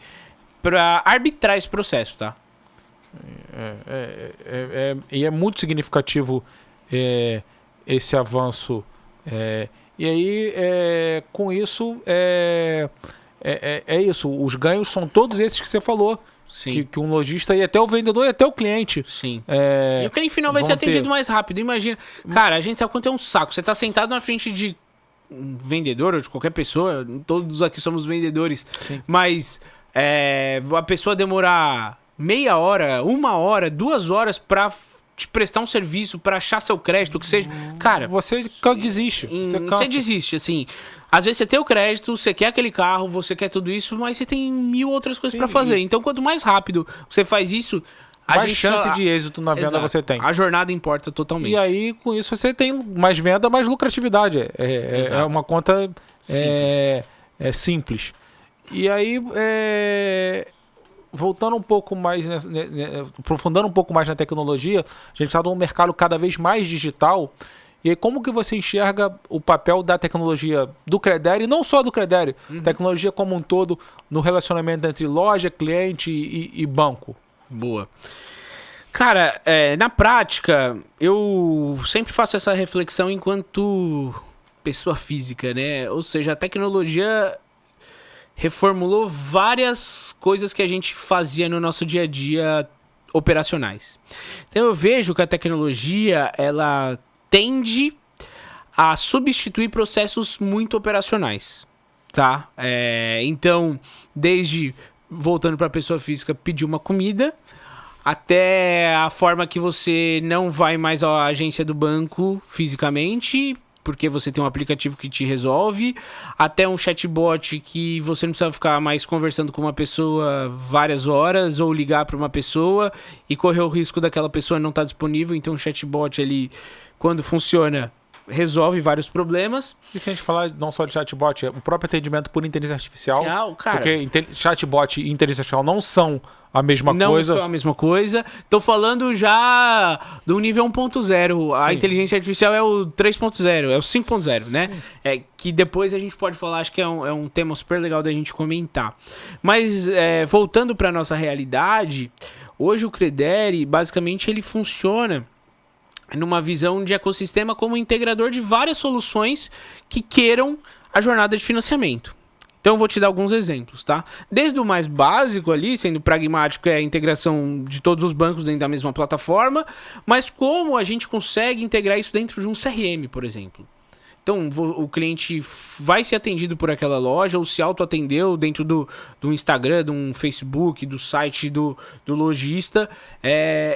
Speaker 2: para arbitrar esse processo, tá?
Speaker 1: E é muito significativo esse avanço. E aí, com isso, isso. Os ganhos são todos esses que você falou.
Speaker 2: Sim.
Speaker 1: Que um lojista e até o vendedor e até o cliente.
Speaker 2: Sim. E o cliente final vai ser atendido mais rápido. Imagina. Cara, a gente sabe quanto é um saco. Você tá sentado na frente de um vendedor ou de qualquer pessoa. Todos aqui somos vendedores.
Speaker 1: Sim.
Speaker 2: Mas a pessoa demorar meia hora, 1 hora, 2 horas pra te prestar um serviço, pra achar seu crédito, que seja... Cara...
Speaker 1: Você desiste.
Speaker 2: Você desiste, assim. Às vezes você tem o crédito, você quer aquele carro, você quer tudo isso, mas você tem 1000 outras coisas pra fazer. Então, quanto mais rápido você faz isso...
Speaker 1: mais chance de êxito na venda você tem.
Speaker 2: A jornada importa totalmente.
Speaker 1: E aí, com isso, você tem mais venda, mais lucratividade. É uma conta simples. E aí... voltando um pouco mais, aprofundando um pouco mais na tecnologia, a gente está num mercado cada vez mais digital. E aí, como que você enxerga o papel da tecnologia do Credere, e não só do Credere, tecnologia como um todo, no relacionamento entre loja, cliente e banco?
Speaker 2: Boa. Cara, na prática, eu sempre faço essa reflexão enquanto pessoa física, né? Ou seja, a tecnologia reformulou várias coisas que a gente fazia no nosso dia a dia operacionais. Então eu vejo que a tecnologia, ela tende a substituir processos muito operacionais, tá? Então, desde, voltando para a pessoa física, pedir uma comida, até a forma que você não vai mais à agência do banco fisicamente, porque você tem um aplicativo que te resolve, até um chatbot que você não precisa ficar mais conversando com uma pessoa várias horas, ou ligar para uma pessoa e correr o risco daquela pessoa não estar disponível. Então o chatbot, ele, quando funciona, resolve vários problemas.
Speaker 1: E se a gente falar não só de chatbot, o próprio atendimento por inteligência artificial,
Speaker 2: cara,
Speaker 1: porque chatbot e inteligência artificial não são a mesma coisa.
Speaker 2: Não são a mesma coisa. Tô falando já do nível 1.0. A inteligência artificial é o 3.0, é o 5.0, né? Que depois a gente pode falar, acho que é um tema super legal da gente comentar. Mas, voltando para nossa realidade, hoje o Credere, basicamente, ele funciona numa visão de ecossistema como integrador de várias soluções que queiram a jornada de financiamento. Então eu vou te dar alguns exemplos, tá? Desde o mais básico ali, sendo pragmático, é a integração de todos os bancos dentro da mesma plataforma, mas como a gente consegue integrar isso dentro de um CRM, por exemplo. Então o cliente vai ser atendido por aquela loja ou se autoatendeu dentro do Instagram, do Facebook, do site do lojista,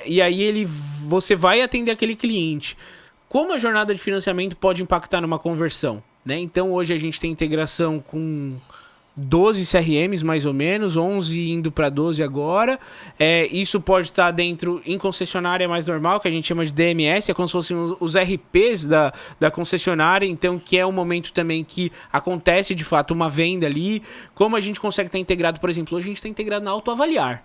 Speaker 2: e aí você vai atender aquele cliente. Como a jornada de financiamento pode impactar numa conversão, né? Então hoje a gente tem integração com 12 CRMs mais ou menos, 11 indo para 12 agora. Isso pode estar dentro em concessionária mais normal, que a gente chama de DMS, é como se fossem os RPs da concessionária, então que é um momento também que acontece de fato uma venda ali. Como a gente consegue estar integrado, por exemplo, hoje a gente está integrado na Autoavaliar.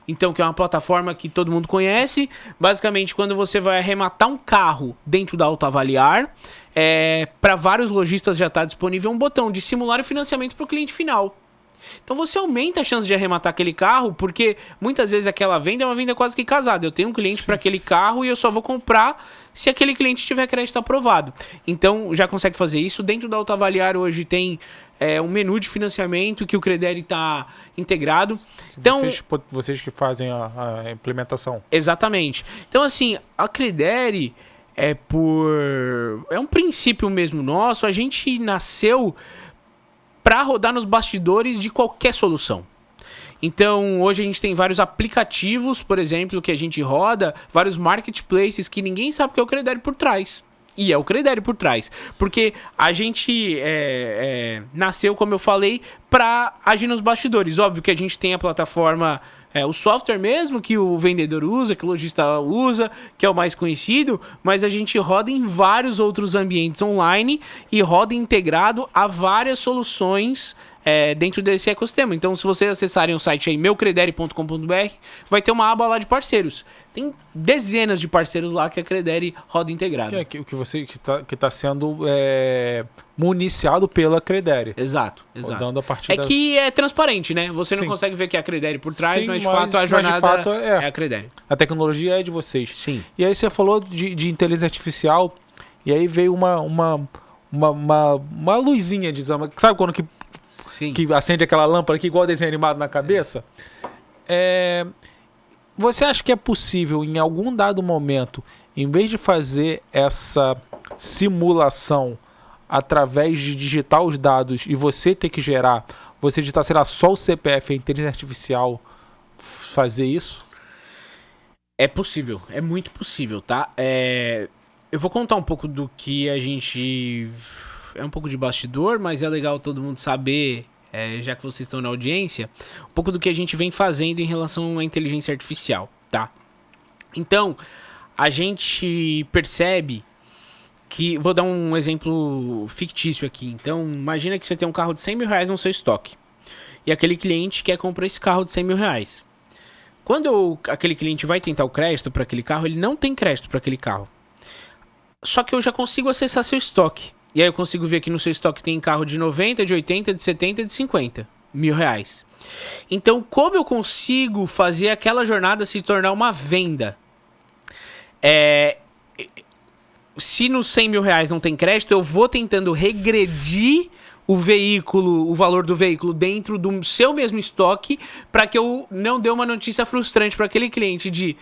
Speaker 2: Então, que é uma plataforma que todo mundo conhece. Basicamente, quando você vai arrematar um carro dentro da Autoavaliar, para vários lojistas já está disponível um botão de simular o financiamento para o cliente final. Então você aumenta a chance de arrematar aquele carro, porque muitas vezes aquela venda é uma venda quase que casada. Eu tenho um cliente para aquele carro e eu só vou comprar se aquele cliente tiver crédito aprovado. Então já consegue fazer isso. Dentro da Autoavaliar hoje tem um menu de financiamento que o Credere está integrado. Então,
Speaker 1: vocês que fazem a implementação.
Speaker 2: Exatamente. Então assim, a Credere é um princípio mesmo nosso. A gente nasceu para rodar nos bastidores de qualquer solução. Então, hoje a gente tem vários aplicativos, por exemplo, que a gente roda, vários marketplaces que ninguém sabe o que é o Credere por trás. E é o Credere por trás. Porque a gente nasceu, como eu falei, para agir nos bastidores. Óbvio que a gente tem a plataforma, o software mesmo que o vendedor usa, que o lojista usa, que é o mais conhecido, mas a gente roda em vários outros ambientes online e roda integrado a várias soluções dentro desse ecossistema. Então, se vocês acessarem o site aí, meucredere.com.br, vai ter uma aba lá de parceiros. Tem dezenas de parceiros lá que a Credere roda integrado.
Speaker 1: Que tá sendo municiado pela Credere.
Speaker 2: Exato.
Speaker 1: Rodando a partir
Speaker 2: que é transparente, né? Você não consegue ver que é a Credere por trás, mas de fato a jornada é a Credere.
Speaker 1: A tecnologia é de vocês.
Speaker 2: Sim.
Speaker 1: E aí você falou de inteligência artificial, e aí veio uma luzinha, sabe quando que acende aquela lâmpada aqui, igual desenho animado na cabeça? Você acha que é possível, em algum dado momento, em vez de fazer essa simulação através de digitar os dados e você ter que gerar, você digitar, sei lá, só o CPF e a inteligência artificial fazer isso?
Speaker 2: É possível, é muito possível, tá? Eu vou contar um pouco do que a gente... É um pouco de bastidor, mas é legal todo mundo saber, já que vocês estão na audiência, um pouco do que a gente vem fazendo em relação à inteligência artificial, tá? Então, a gente percebe que... Vou dar um exemplo fictício aqui. Então, imagina que você tem um carro de 100 mil reais no seu estoque. E aquele cliente quer comprar esse carro de 100 mil reais. Quando aquele cliente vai tentar o crédito para aquele carro, ele não tem crédito para aquele carro. Só que eu já consigo acessar seu estoque. E aí eu consigo ver que no seu estoque tem carro de 90, de 80, de 70, de 50 mil reais. Então, como eu consigo fazer aquela jornada se tornar uma venda? Se nos 100 mil reais não tem crédito, eu vou tentando regredir o veículo, o valor do veículo dentro do seu mesmo estoque, para que eu não dê uma notícia frustrante para aquele cliente de...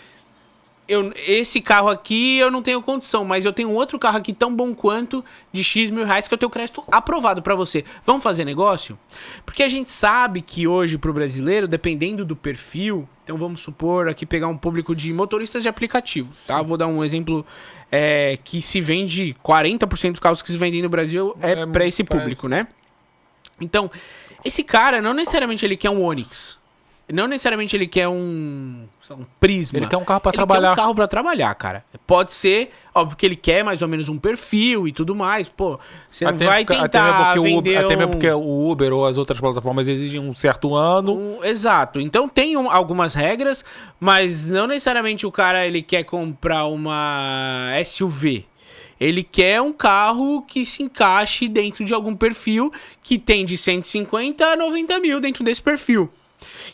Speaker 2: esse carro aqui eu não tenho condição, mas eu tenho um outro carro aqui tão bom quanto, de X mil reais, que eu tenho crédito aprovado para você. Vamos fazer negócio? Porque a gente sabe que hoje pro brasileiro, dependendo do perfil, então vamos supor aqui pegar um público de motoristas de aplicativo, tá? Sim. Vou dar um exemplo que se vende, 40% dos carros que se vendem no Brasil para esse público, né? Então, esse cara, não necessariamente ele quer um Onix. Não necessariamente ele quer um Prisma.
Speaker 1: Ele quer um carro para trabalhar.
Speaker 2: Ele quer um carro para trabalhar, cara. Pode ser, óbvio que ele quer mais ou menos um perfil e tudo mais. Pô, você não vai tentar vender
Speaker 1: até mesmo porque o Uber ou as outras plataformas exigem um certo ano.
Speaker 2: Exato. Então tem algumas regras, mas não necessariamente o cara ele quer comprar uma SUV. Ele quer um carro que se encaixe dentro de algum perfil que tem de 150 a 90 mil dentro desse perfil.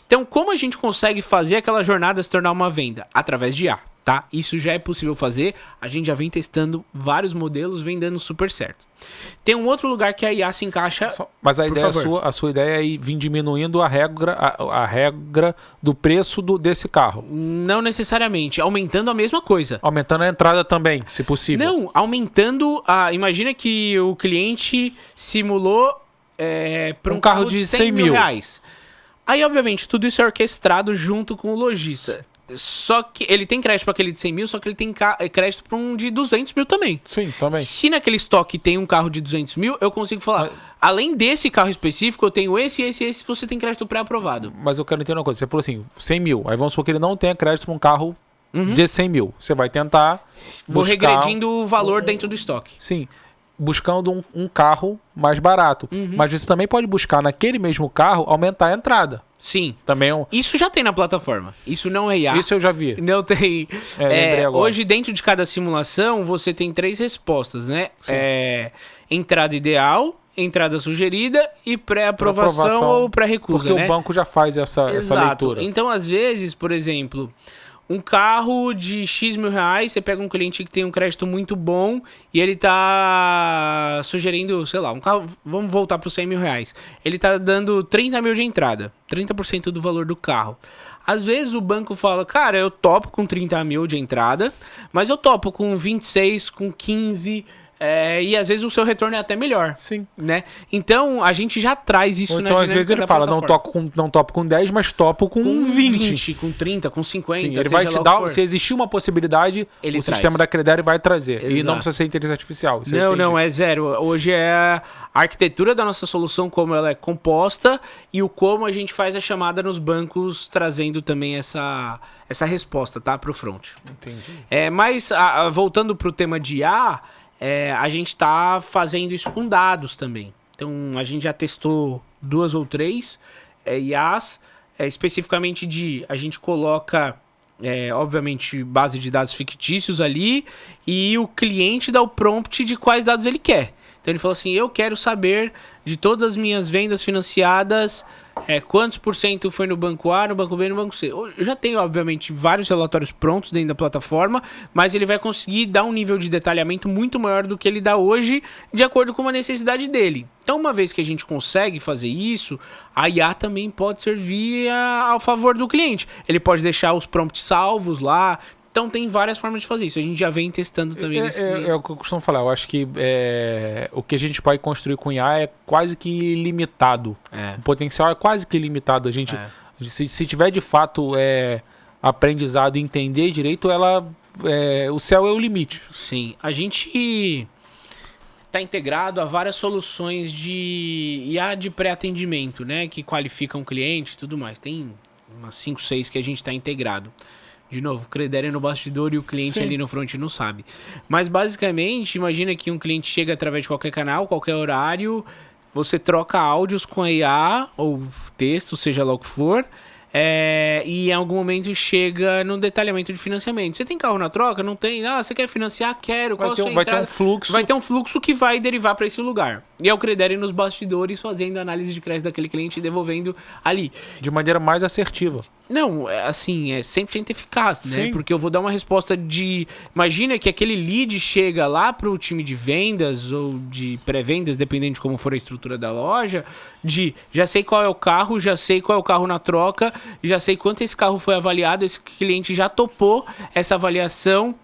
Speaker 2: Então, como a gente consegue fazer aquela jornada se tornar uma venda? Através de IA, tá? Isso já é possível fazer. A gente já vem testando vários modelos, vem dando super certo. Tem um outro lugar que a IA se encaixa.
Speaker 1: Mas a ideia a sua ideia é vir diminuindo a regra do preço desse carro.
Speaker 2: Não necessariamente, aumentando a mesma coisa.
Speaker 1: Aumentando a entrada também, se possível.
Speaker 2: Não, aumentando Imagina que o cliente simulou para um carro de 100 mil reais. Aí, obviamente, tudo isso é orquestrado junto com o lojista. Só que ele tem crédito para aquele de 100 mil, só que ele tem crédito para um de 200 mil também.
Speaker 1: Sim, também.
Speaker 2: Se naquele estoque tem um carro de 200 mil, eu consigo falar, além desse carro específico, eu tenho esse, você tem crédito pré-aprovado.
Speaker 1: Mas eu quero entender uma coisa. Você falou assim, 100 mil. Aí vamos supor que ele não tenha crédito para um carro de 100 mil. Você vai tentar...
Speaker 2: Vou regredindo o valor dentro do estoque.
Speaker 1: Sim. Buscando um carro mais barato. Mas você também pode buscar naquele mesmo carro aumentar a entrada.
Speaker 2: Sim.
Speaker 1: Também
Speaker 2: Isso já tem na plataforma. Isso não é IA.
Speaker 1: Isso eu já vi.
Speaker 2: Não tem.
Speaker 1: Lembrei agora.
Speaker 2: Hoje, dentro de cada simulação, você tem 3 respostas, né? Entrada ideal, entrada sugerida e pré-aprovação ou pré-recusa,
Speaker 1: porque o banco já faz essa leitura.
Speaker 2: Então, às vezes, por exemplo, um carro de X mil reais, você pega um cliente que tem um crédito muito bom e ele tá sugerindo, sei lá, um carro, vamos voltar para os 100 mil reais. Ele tá dando 30 mil de entrada, 30% do valor do carro. Às vezes o banco fala, cara, eu topo com 30 mil de entrada, mas eu topo com 26, com 15... e às vezes o seu retorno é até melhor.
Speaker 1: Sim.
Speaker 2: Né? Então, a gente já traz isso na dinâmica da
Speaker 1: Então, às vezes ele fala, não topo com 10, mas topo com 20.
Speaker 2: Com 30, com 50.
Speaker 1: Sim, ele vai te dar, se existir uma possibilidade, o sistema da Credere vai trazer. Exato. E não precisa ser inteligência artificial.
Speaker 2: Não, é zero. Hoje é a arquitetura da nossa solução, como ela é composta, e o como a gente faz a chamada nos bancos, trazendo também essa resposta, tá? Para o front.
Speaker 1: Entendi.
Speaker 2: Mas, voltando para o tema de IA... a gente está fazendo isso com dados também. Então, a gente já testou 2 ou 3 IAs, especificamente a gente coloca, obviamente, base de dados fictícios ali, e o cliente dá o prompt de quais dados ele quer. Então, ele falou assim, eu quero saber de todas as minhas vendas financiadas, quantos por cento foi no banco A, no banco B e no banco C. Eu já tenho, obviamente, vários relatórios prontos dentro da plataforma, mas ele vai conseguir dar um nível de detalhamento muito maior do que ele dá hoje, de acordo com a necessidade dele. Então, uma vez que a gente consegue fazer isso, a IA também pode servir ao favor do cliente. Ele pode deixar os prompts salvos lá. Então tem várias formas de fazer isso. A gente já vem testando também.
Speaker 1: É o que eu costumo falar. Eu acho que o que a gente pode construir com IA é quase que limitado. O potencial é quase que limitado. Se tiver de fato aprendizado e entender direito, o céu é o limite.
Speaker 2: Sim. A gente está integrado a várias soluções de IA de pré-atendimento, né? Que qualificam o cliente e tudo mais. Tem umas 5, 6 que a gente está integrado. De novo, Credere no bastidor e o cliente ali no front não sabe. Mas basicamente, imagina que um cliente chega através de qualquer canal, qualquer horário, você troca áudios com a IA, ou texto, seja lá o que for, e em algum momento chega no detalhamento de financiamento. Você tem carro na troca? Não tem? Você quer financiar? Quero. Qual
Speaker 1: vai ter um fluxo.
Speaker 2: Vai ter um fluxo que vai derivar para esse lugar. E é o Credere nos bastidores fazendo a análise de crédito daquele cliente e devolvendo ali.
Speaker 1: De maneira mais assertiva.
Speaker 2: Não, assim, é 100% eficaz, né?
Speaker 1: Sim.
Speaker 2: Porque eu vou dar uma resposta de... Imagina que aquele lead chega lá pro time de vendas ou de pré-vendas, dependendo de como for a estrutura da loja, já sei qual é o carro, já sei qual é o carro na troca, já sei quanto esse carro foi avaliado, esse cliente já topou essa avaliação,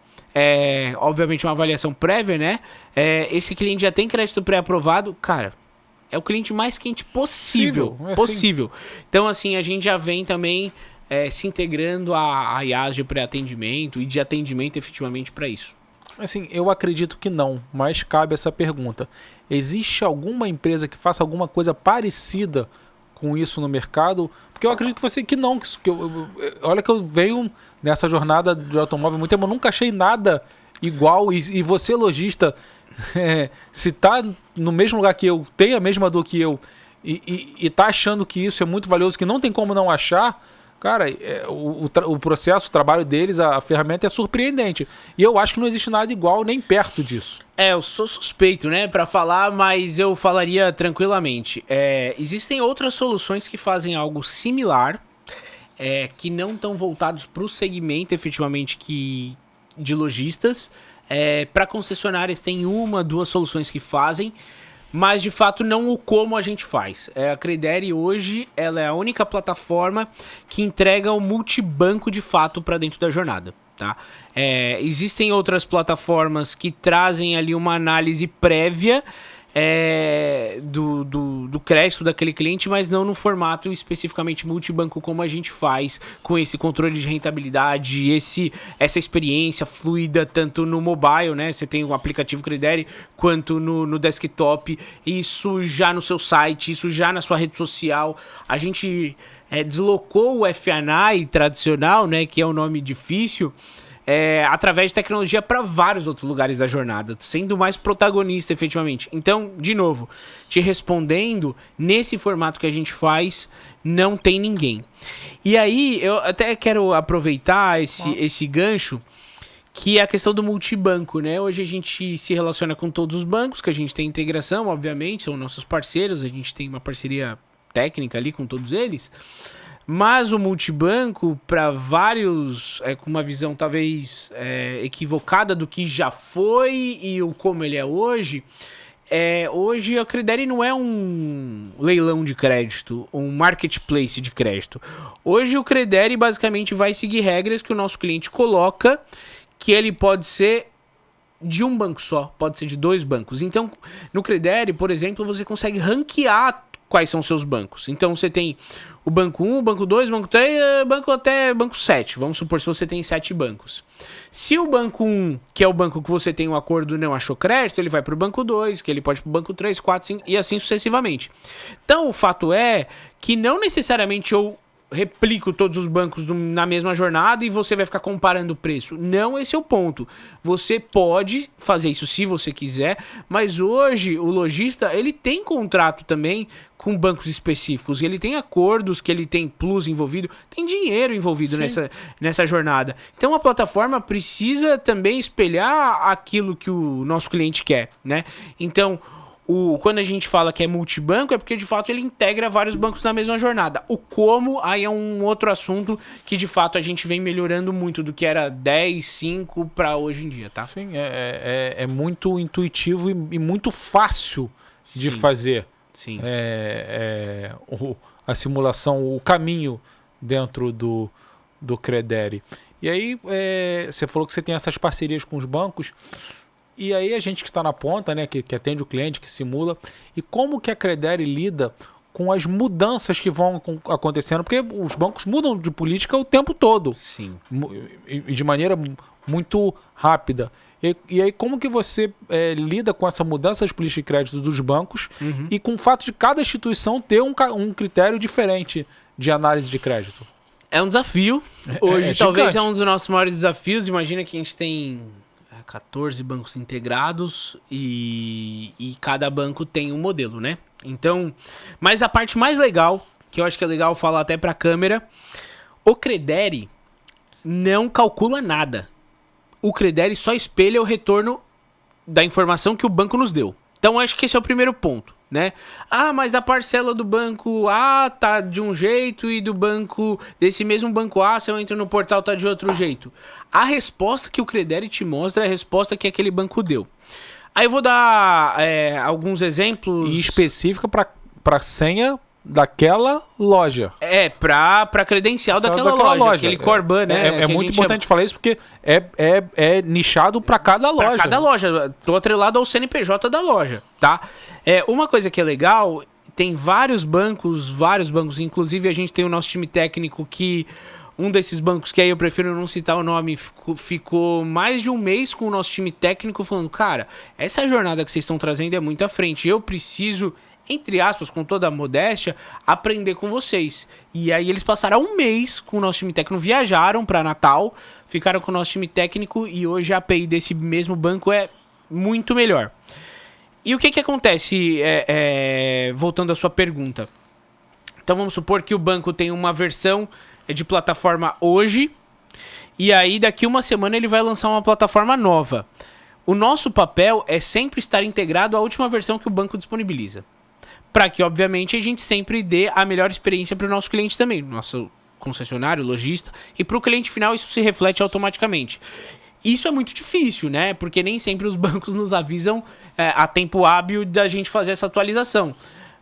Speaker 2: obviamente uma avaliação prévia, né? Esse cliente já tem crédito pré-aprovado, cara... É o cliente mais quente possível. Possível. Então, assim, a gente já vem também se integrando a IAs de pré-atendimento e de atendimento efetivamente para isso.
Speaker 1: Assim, eu acredito que não, mas cabe essa pergunta. Existe alguma empresa que faça alguma coisa parecida com isso no mercado? Porque eu acredito que não. Olha que eu venho nessa jornada de automóvel há muito tempo, eu nunca achei nada igual. E você, lojista, se tá no mesmo lugar que eu, tem a mesma dor que eu, e tá achando que isso é muito valioso, que não tem como não achar, cara, o processo, o trabalho deles, a ferramenta é surpreendente. E eu acho que não existe nada igual nem perto disso.
Speaker 2: Eu sou suspeito, né, pra falar, mas eu falaria tranquilamente. Existem outras soluções que fazem algo similar, que não estão voltados para o segmento, efetivamente, de lojistas. Para concessionárias tem 1, 2 soluções que fazem, mas de fato não o como a gente faz. A Credere hoje ela é a única plataforma que entrega o multibanco de fato para dentro da jornada. Tá? Existem outras plataformas que trazem ali uma análise prévia do crédito daquele cliente, mas não no formato especificamente multibanco como a gente faz, com esse controle de rentabilidade, essa experiência fluida tanto no mobile, né? Você tem o aplicativo Credere, quanto no desktop, isso já no seu site, isso já na sua rede social. A gente deslocou o F&I tradicional, né? Que é um nome difícil, através de tecnologia para vários outros lugares da jornada, sendo mais protagonista efetivamente. Então, de novo, te respondendo, nesse formato que a gente faz, não tem ninguém. E aí, eu até quero aproveitar esse gancho, que é a questão do multibanco, né? Hoje a gente se relaciona com todos os bancos, que a gente tem integração, obviamente, são nossos parceiros, a gente tem uma parceria técnica ali com todos eles, mas o multibanco, para vários, com uma visão talvez equivocada do que já foi e o como ele é hoje, hoje a Credere não é um leilão de crédito, um marketplace de crédito. Hoje o Credere basicamente vai seguir regras que o nosso cliente coloca, que ele pode ser de um banco só, pode ser de 2 bancos. Então, no Credere, por exemplo, você consegue ranquear quais são seus bancos. Então, você tem o banco 1, banco 2, banco 3, banco até banco 7. Vamos supor se você tem 7 bancos. Se o banco 1, que é o banco que você tem um acordo, não achou crédito, ele vai para o banco 2, que ele pode para o banco 3, 4, 5 e assim sucessivamente. Então, o fato é que não necessariamente eu replico todos os bancos na mesma jornada e você vai ficar comparando o preço. Não, esse é o ponto. Você pode fazer isso se você quiser, mas hoje o lojista, ele tem contrato também com bancos específicos, ele tem acordos, que ele tem plus envolvido, tem dinheiro envolvido nessa jornada. Então a plataforma precisa também espelhar aquilo que o nosso cliente quer, né? Então, quando a gente fala que é multibanco, é porque de fato ele integra vários bancos na mesma jornada. O como, aí é um outro assunto que de fato a gente vem melhorando muito do que era 10, 5 para hoje em dia, tá?
Speaker 1: Sim, é muito intuitivo e muito fácil de fazer.
Speaker 2: Sim.
Speaker 1: A simulação, o caminho dentro do Credere. E aí, você falou que você tem essas parcerias com os bancos. E aí a gente que está na ponta, né, que atende o cliente, que simula, e como que a Credere lida com as mudanças que vão acontecendo, porque os bancos mudam de política o tempo todo.
Speaker 2: Sim.
Speaker 1: E de maneira muito rápida. E aí como que você lida com essa mudança de política de crédito dos bancos e com o fato de cada instituição ter um critério diferente de análise de crédito?
Speaker 2: É um desafio. Hoje talvez
Speaker 1: gigante.
Speaker 2: é um dos nossos maiores desafios. Imagina que a gente tem 14 bancos integrados e cada banco tem um modelo, né? Então, mas a parte mais legal, que eu acho que é legal falar até para a câmera, o Credere não calcula nada. O Credere só espelha o retorno da informação que o banco nos deu. Então, acho que esse é o primeiro ponto, né? Ah, mas a parcela do banco A tá de um jeito e do banco, desse mesmo banco A, se eu entro no portal, tá de outro jeito. A resposta que o Credere te mostra é a resposta que aquele banco deu. Aí eu vou dar alguns exemplos.
Speaker 1: E específica para senha daquela loja.
Speaker 2: Pra credencial daquela loja. Aquele Corban, né?
Speaker 1: É muito importante falar isso porque é nichado para cada loja.
Speaker 2: Pra cada loja. Tô atrelado ao CNPJ da loja, tá? Uma coisa que é legal, tem vários bancos, inclusive a gente tem o nosso time técnico que um desses bancos, que aí eu prefiro não citar o nome, ficou mais de um mês com o nosso time técnico falando, cara, essa jornada que vocês estão trazendo é muito à frente, eu preciso, entre aspas, com toda a modéstia, aprender com vocês. E aí eles passaram um mês com o nosso time técnico, viajaram para Natal, ficaram com o nosso time técnico e hoje a API desse mesmo banco é muito melhor. E o que acontece, voltando à sua pergunta? Então vamos supor que o banco tem uma versão de plataforma hoje, e aí daqui uma semana ele vai lançar uma plataforma nova. O nosso papel é sempre estar integrado à última versão que o banco disponibiliza, para que obviamente a gente sempre dê a melhor experiência para o nosso cliente também, nosso concessionário, lojista, e para o cliente final isso se reflete automaticamente. Isso é muito difícil, né? Porque nem sempre os bancos nos avisam a tempo hábil da gente fazer essa atualização.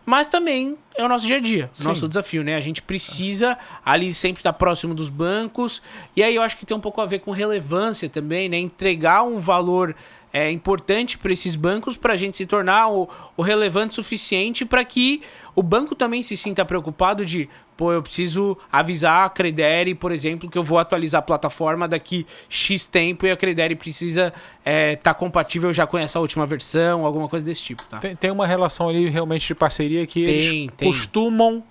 Speaker 2: Mas também é o nosso dia a dia, o nosso desafio, né? A gente precisa ali sempre estar próximo dos bancos. E aí eu acho que tem um pouco a ver com relevância também, né? Entregar um valor importante para esses bancos para a gente se tornar o relevante suficiente para que o banco também se sinta preocupado de, pô, eu preciso avisar a Credere, por exemplo, que eu vou atualizar a plataforma daqui X tempo e a Credere precisa estar compatível já com essa última versão, alguma coisa desse tipo, tá?
Speaker 1: Tem uma relação ali realmente de parceria que eles costumam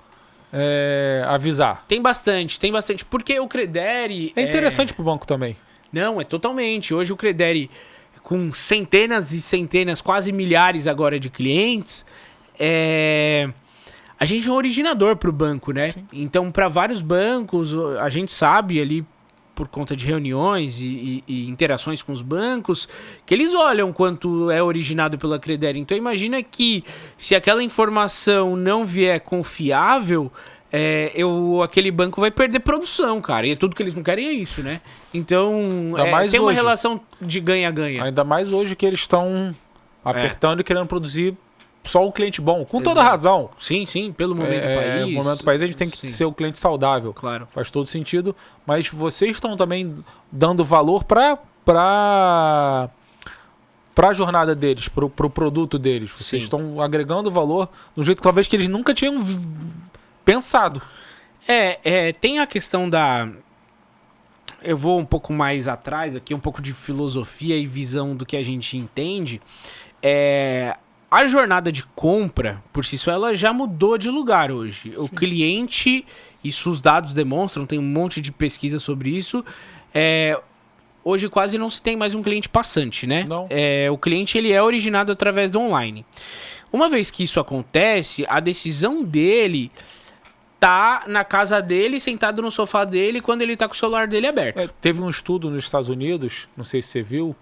Speaker 1: avisar.
Speaker 2: Tem bastante, porque o Credere...
Speaker 1: É interessante pro banco também.
Speaker 2: Não, totalmente. Hoje o Credere, com centenas e centenas, quase milhares agora de clientes, a gente é um originador para o banco, né? Sim. Então, para vários bancos, a gente sabe ali, por conta de reuniões e interações com os bancos, que eles olham quanto é originado pela Credere. Então imagina que se aquela informação não vier confiável, aquele banco vai perder produção, cara. E tudo que eles não querem é isso, né? Então tem uma relação de ganha-ganha.
Speaker 1: Ainda mais hoje que eles estão apertando e querendo produzir só o cliente bom, com toda razão.
Speaker 2: Sim, pelo momento do país.
Speaker 1: No momento do país a gente tem que ser o cliente saudável.
Speaker 2: Claro.
Speaker 1: Faz todo sentido. Mas vocês estão também dando valor para a jornada deles, para o produto deles. Vocês estão agregando valor de um jeito que talvez que eles nunca tinham pensado.
Speaker 2: Tem a questão da... Eu vou um pouco mais atrás aqui, um pouco de filosofia e visão do que a gente entende. A jornada de compra, por si só, ela já mudou de lugar hoje. O cliente, isso os dados demonstram, tem um monte de pesquisa sobre isso. Hoje quase não se tem mais um cliente passante, né?
Speaker 1: Não.
Speaker 2: O cliente ele é originado através do online. Uma vez que isso acontece, a decisão dele tá na casa dele, sentado no sofá dele, quando ele tá com o celular dele aberto.
Speaker 1: Teve um estudo nos Estados Unidos, não sei se você viu,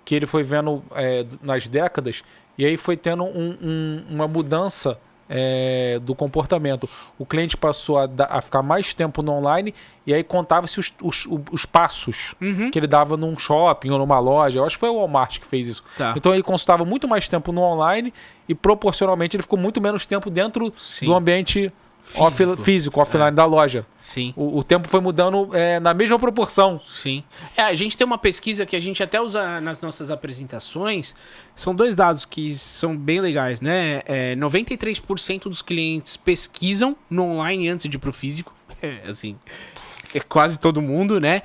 Speaker 1: que ele foi vendo nas décadas, e aí foi tendo uma mudança do comportamento. O cliente passou a ficar mais tempo no online, e aí contava-se os passos que ele dava num shopping ou numa loja. Eu acho que foi o Walmart que fez isso.
Speaker 2: Tá.
Speaker 1: Então ele constava muito mais tempo no online e proporcionalmente ele ficou muito menos tempo dentro do ambiente físico, offline da loja.
Speaker 2: Sim.
Speaker 1: O tempo foi mudando na mesma proporção.
Speaker 2: Sim. A gente tem uma pesquisa que a gente até usa nas nossas apresentações. São 2 dados que são bem legais, né? 93% dos clientes pesquisam no online antes de ir pro físico. Assim, é quase todo mundo, né?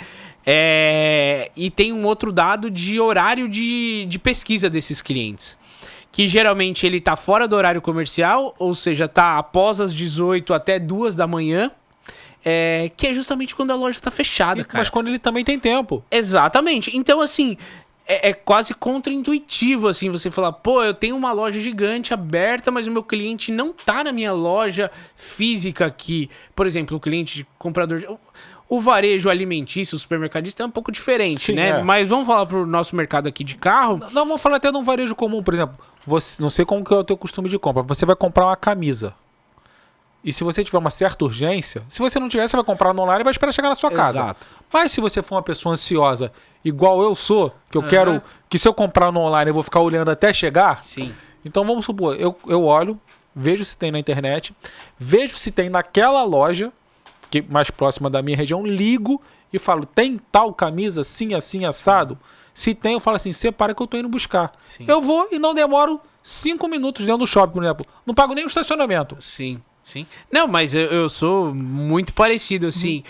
Speaker 2: E tem um outro dado de horário de pesquisa desses clientes. Que geralmente ele tá fora do horário comercial, ou seja, tá após as 18 até 2 da manhã, que é justamente quando a loja tá fechada, cara.
Speaker 1: Mas quando ele também tem tempo.
Speaker 2: Exatamente. Então, assim, é quase contraintuitivo, assim, você falar, pô, eu tenho uma loja gigante aberta, mas o meu cliente não tá na minha loja física aqui. Por exemplo, o cliente comprador... O varejo alimentício, o supermercadista é um pouco diferente, né? Mas vamos falar pro nosso mercado aqui de carro.
Speaker 1: Não, vamos falar até de um varejo comum, por exemplo. Não sei como que é o teu costume de compra. Você vai comprar uma camisa. E se você tiver uma certa urgência, se você não tiver, você vai comprar no online e vai esperar chegar na sua casa.
Speaker 2: Exato.
Speaker 1: Mas se você for uma pessoa ansiosa, igual eu sou, que eu quero que se eu comprar no online eu vou ficar olhando até chegar.
Speaker 2: Sim.
Speaker 1: Então vamos supor, eu olho, vejo se tem na internet, vejo se tem naquela loja que mais próxima da minha região, ligo e falo, tem tal camisa assim, assim, assado? Se tem, eu falo assim, separa que eu tô indo buscar.
Speaker 2: Sim.
Speaker 1: Eu vou e não demoro 5 minutos dentro do shopping, por exemplo. Não pago nem o estacionamento.
Speaker 2: Sim. Não, mas eu sou muito parecido, assim.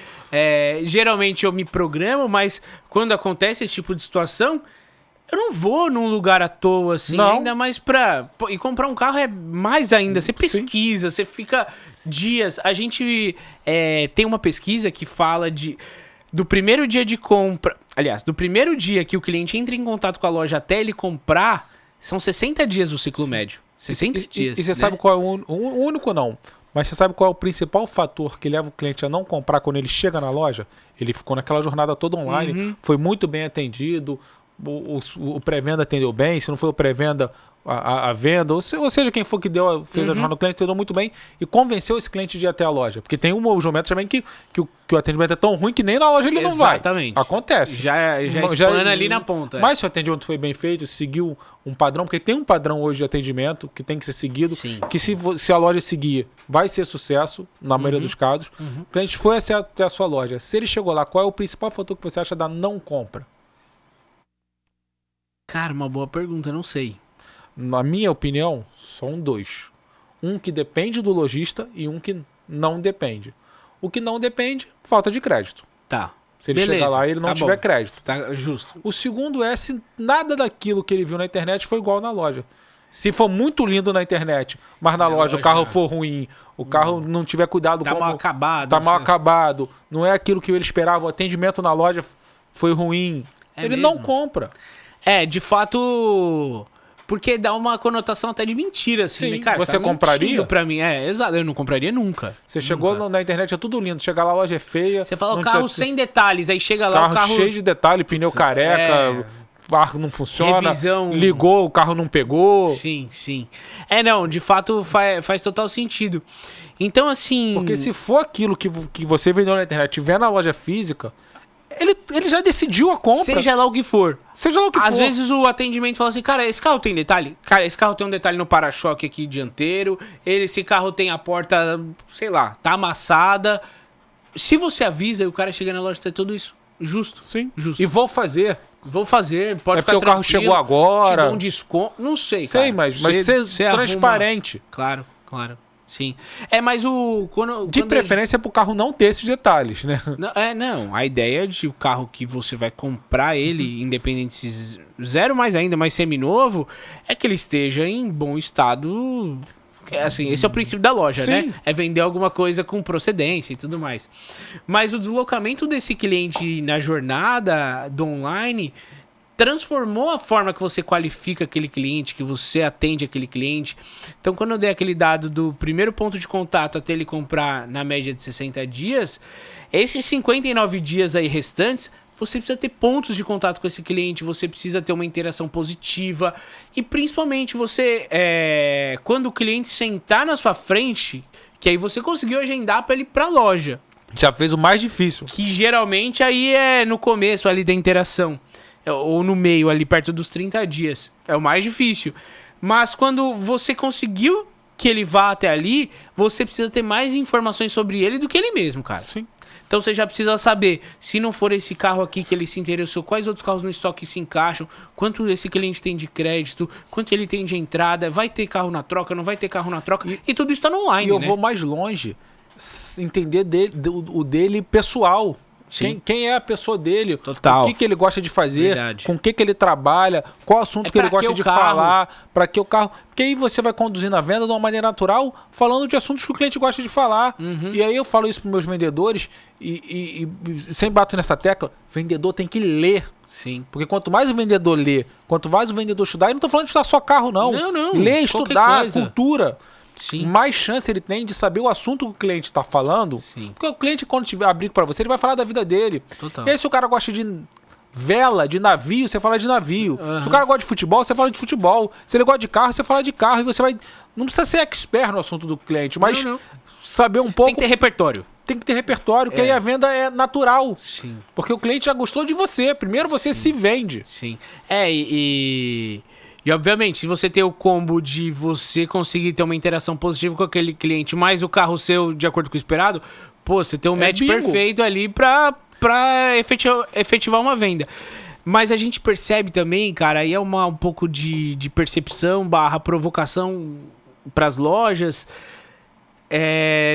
Speaker 2: Geralmente eu me programo, mas quando acontece esse tipo de situação, eu não vou num lugar à toa, assim,
Speaker 1: não.
Speaker 2: Ainda mais e comprar um carro é mais ainda. Você pesquisa, você fica dias. A gente tem uma pesquisa que fala do primeiro dia de compra. Aliás, do primeiro dia que o cliente entra em contato com a loja até ele comprar, são 60 dias o ciclo médio. 60 dias.
Speaker 1: E você sabe qual é o único não? Mas você sabe qual é o principal fator que leva o cliente a não comprar quando ele chega na loja? Ele ficou naquela jornada toda online, foi muito bem atendido. O pré-venda atendeu bem, se não foi o pré-venda, a venda, ou seja, quem for que fez a jornada do cliente, atendeu muito bem e convenceu esse cliente de ir até a loja. Porque tem um momento também que o atendimento é tão ruim que nem na loja ele não vai.
Speaker 2: Exatamente.
Speaker 1: Acontece.
Speaker 2: Já espana ali na ponta.
Speaker 1: Mas se o atendimento foi bem feito, seguiu um padrão, porque tem um padrão hoje de atendimento que tem que ser seguido, se a loja seguir, vai ser sucesso, na maioria dos casos. O cliente foi até a sua loja. Se ele chegou lá, qual é o principal fator que você acha da não compra?
Speaker 2: Cara, uma boa pergunta, não sei.
Speaker 1: Na minha opinião, são 2. Um que depende do lojista e um que não depende. O que não depende, falta de crédito.
Speaker 2: Tá.
Speaker 1: Se ele chegar lá e ele não tiver crédito.
Speaker 2: Tá justo.
Speaker 1: O segundo é se nada daquilo que ele viu na internet foi igual na loja. Se for muito lindo na internet, mas na loja o carro for ruim, o carro não tiver cuidado...
Speaker 2: Tá mal acabado.
Speaker 1: Tá mal acabado. Não é aquilo que ele esperava. O atendimento na loja foi ruim. Ele não compra.
Speaker 2: De fato, Porque dá uma conotação até de mentira, assim,
Speaker 1: Sim,
Speaker 2: né? Cara,
Speaker 1: você compraria?
Speaker 2: Pra mim, exato, eu não compraria nunca.
Speaker 1: Você chegou na internet, é tudo lindo. Chega lá, a loja é feia.
Speaker 2: Você fala o
Speaker 1: não
Speaker 2: carro
Speaker 1: tinha-
Speaker 2: sem detalhes, aí chega lá o carro...
Speaker 1: cheio de detalhe, pneu careca, barco não funciona,
Speaker 2: Revisão.
Speaker 1: ligou, o carro não pegou.
Speaker 2: Sim, sim. Não, de fato faz total sentido. Então, assim...
Speaker 1: Porque se for aquilo que você vendeu na internet e tiver na loja física, ele já decidiu a compra.
Speaker 2: Seja lá o que for.
Speaker 1: Seja lá o que for.
Speaker 2: Às vezes o atendimento fala assim, cara, esse carro tem detalhe? Cara, esse carro tem um detalhe no para-choque aqui dianteiro, esse carro tem a porta, sei lá, tá amassada. Se você avisa e o cara chega na loja e tem tudo isso, justo.
Speaker 1: Sim,
Speaker 2: justo.
Speaker 1: E vou fazer.
Speaker 2: Vou fazer, pode
Speaker 1: É
Speaker 2: ficar
Speaker 1: porque o carro
Speaker 2: tranquilo,
Speaker 1: chegou agora.
Speaker 2: Te dou um desconto, não sei, cara.
Speaker 1: Sei, mas ser transparente.
Speaker 2: Claro, sim. Mas
Speaker 1: De preferência pro carro não ter esses detalhes, né?
Speaker 2: Não, a ideia de o carro que você vai comprar ele, independente se zero mais ainda, mais seminovo, é que ele esteja em bom estado. Assim, esse é o princípio da loja,
Speaker 1: Sim.
Speaker 2: né? É vender alguma coisa com procedência e tudo mais. Mas o deslocamento desse cliente na jornada do online transformou a forma que você qualifica aquele cliente, que você atende aquele cliente. Então, quando eu dei aquele dado do primeiro ponto de contato até ele comprar na média de 60 dias, esses 59 dias aí restantes, você precisa ter pontos de contato com esse cliente, você precisa ter uma interação positiva e principalmente você, quando o cliente sentar na sua frente, que aí você conseguiu agendar para ele ir para a loja.
Speaker 1: Já fez o mais difícil.
Speaker 2: Que geralmente aí é no começo ali da interação. Ou no meio, ali perto dos 30 dias. É o mais difícil. Mas quando você conseguiu que ele vá até ali, você precisa ter mais informações sobre ele do que ele mesmo, cara.
Speaker 1: Sim.
Speaker 2: Então você já precisa saber, se não for esse carro aqui que ele se interessou, quais outros carros no estoque se encaixam, quanto esse cliente tem de crédito, quanto ele tem de entrada, vai ter carro na troca, não vai ter carro na troca, e tudo isso tá no online,
Speaker 1: E eu
Speaker 2: né?
Speaker 1: vou mais longe, entender o dele pessoal.
Speaker 2: Sim.
Speaker 1: Quem é a pessoa dele,
Speaker 2: Total.
Speaker 1: o que ele gosta de fazer,
Speaker 2: Verdade.
Speaker 1: com o que ele trabalha, qual assunto que ele
Speaker 2: pra
Speaker 1: gosta
Speaker 2: que o
Speaker 1: de
Speaker 2: carro?
Speaker 1: falar, para que o carro... Porque aí você vai conduzindo a venda de uma maneira natural, falando de assuntos que o cliente gosta de falar. E aí eu falo isso para meus vendedores e sempre bato nessa tecla, vendedor tem que ler.
Speaker 2: Sim.
Speaker 1: Porque quanto mais o vendedor lê, quanto mais o vendedor estudar, e não tô falando de estudar só carro, não.
Speaker 2: Não,
Speaker 1: Ler,
Speaker 2: qualquer
Speaker 1: estudar,
Speaker 2: coisa.
Speaker 1: cultura.
Speaker 2: Sim.
Speaker 1: Mais chance ele tem de saber o assunto que o cliente está falando.
Speaker 2: Sim.
Speaker 1: Porque o cliente, quando tiver abrir para você, ele vai falar da vida dele.
Speaker 2: Total.
Speaker 1: E aí, se o cara gosta de vela, de navio, você fala de navio. Se o cara gosta de futebol, você fala de futebol. Se ele gosta de carro, você fala de carro. E você vai... Não precisa ser expert no assunto do cliente, mas
Speaker 2: Não.
Speaker 1: saber um pouco...
Speaker 2: Tem que ter repertório.
Speaker 1: Tem que ter repertório, que aí a venda é natural.
Speaker 2: Sim.
Speaker 1: Porque o cliente já gostou de você. Primeiro você se vende.
Speaker 2: Sim. E obviamente, se você tem o combo de você conseguir ter uma interação positiva com aquele cliente, mais o carro seu de acordo com o esperado, pô, você tem um match
Speaker 1: bingo.
Speaker 2: perfeito ali pra efetivar uma venda. Mas a gente percebe também, cara, aí é um pouco de percepção / provocação pras lojas,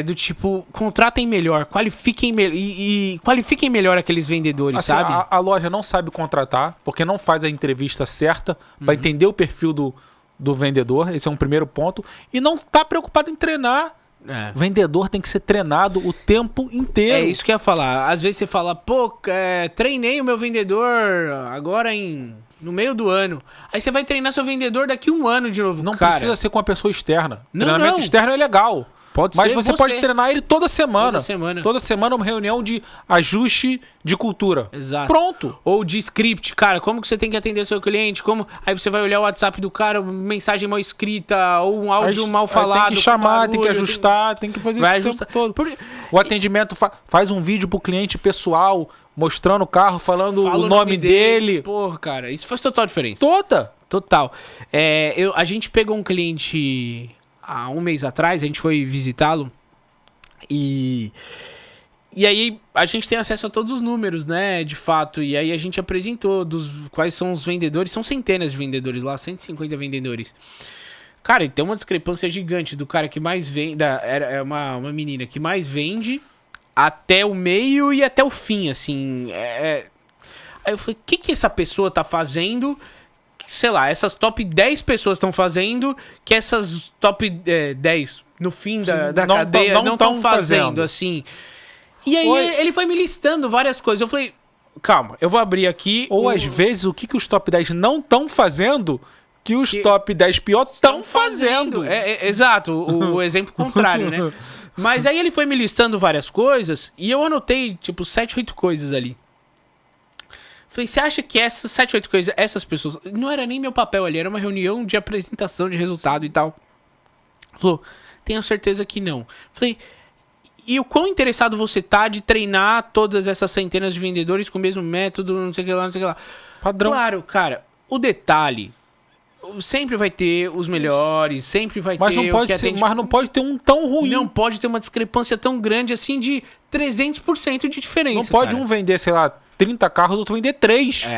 Speaker 2: do tipo, contratem melhor, qualifiquem melhor e qualifiquem melhor aqueles vendedores,
Speaker 1: Assim,
Speaker 2: sabe?
Speaker 1: a loja não sabe contratar, porque não faz a entrevista certa para entender o perfil do vendedor. Esse é um primeiro ponto. E não tá preocupado em treinar. Vendedor tem que ser treinado o tempo inteiro.
Speaker 2: É isso que eu ia falar. Às vezes você fala, pô, treinei o meu vendedor agora no meio do ano. Aí você vai treinar seu vendedor daqui a um ano de novo.
Speaker 1: Não
Speaker 2: cara,
Speaker 1: precisa ser com uma pessoa externa.
Speaker 2: Não,
Speaker 1: Treinamento
Speaker 2: não.
Speaker 1: externo é legal.
Speaker 2: Pode
Speaker 1: Mas
Speaker 2: ser
Speaker 1: você pode treinar ele toda semana. Toda semana uma reunião de ajuste de cultura.
Speaker 2: Exato.
Speaker 1: Pronto.
Speaker 2: Ou de script, cara, como que você tem que atender seu cliente? Aí você vai olhar o WhatsApp do cara, mensagem mal escrita, ou um áudio mal falado.
Speaker 1: Tem que chamar, tem que ajustar, tem que fazer
Speaker 2: vai
Speaker 1: isso o
Speaker 2: ajustar
Speaker 1: tempo todo. O atendimento faz um vídeo pro cliente pessoal, mostrando o carro, falando
Speaker 2: Fala
Speaker 1: o nome dele.
Speaker 2: Porra, cara, isso faz total diferença.
Speaker 1: Total.
Speaker 2: A gente pegou um cliente há um mês atrás, a gente foi visitá-lo. E aí a gente tem acesso a todos os números, né, de fato. E aí a gente apresentou quais são os vendedores. São centenas de vendedores lá, 150 vendedores. Cara, e tem uma discrepância gigante do cara que mais vende. É uma menina que mais vende até o meio e até o fim, assim. Aí eu falei, o que essa pessoa tá fazendo? Sei lá, essas top 10 pessoas estão fazendo, que essas top 10 no fim da cadeia não estão fazendo, assim. E aí ele foi me listando várias coisas. Eu falei, calma, eu vou abrir aqui.
Speaker 1: Ou às vezes o que os top 10 não estão fazendo, que os top 10 pior estão fazendo.
Speaker 2: Exato, o exemplo contrário, né? Mas aí ele foi me listando várias coisas e eu anotei, tipo, 7, 8 coisas ali. Falei, você acha que essas 7, 8 coisas, essas pessoas... Não era nem meu papel ali, era uma reunião de apresentação de resultado e tal. Falou, tenho certeza que não. Falei, e o quão interessado você tá de treinar todas essas centenas de vendedores com o mesmo método, não sei o que lá, não sei o que lá.
Speaker 1: Padrão.
Speaker 2: Claro, cara, o detalhe... Sempre vai ter os melhores, sempre vai
Speaker 1: Mas
Speaker 2: ter
Speaker 1: não pode
Speaker 2: o que
Speaker 1: ser,
Speaker 2: atende...
Speaker 1: mas não pode ter um tão ruim.
Speaker 2: Não pode ter uma discrepância tão grande assim de 300% de diferença.
Speaker 1: Não pode
Speaker 2: cara.
Speaker 1: um vender, sei lá, 30 carros, o outro vender 3.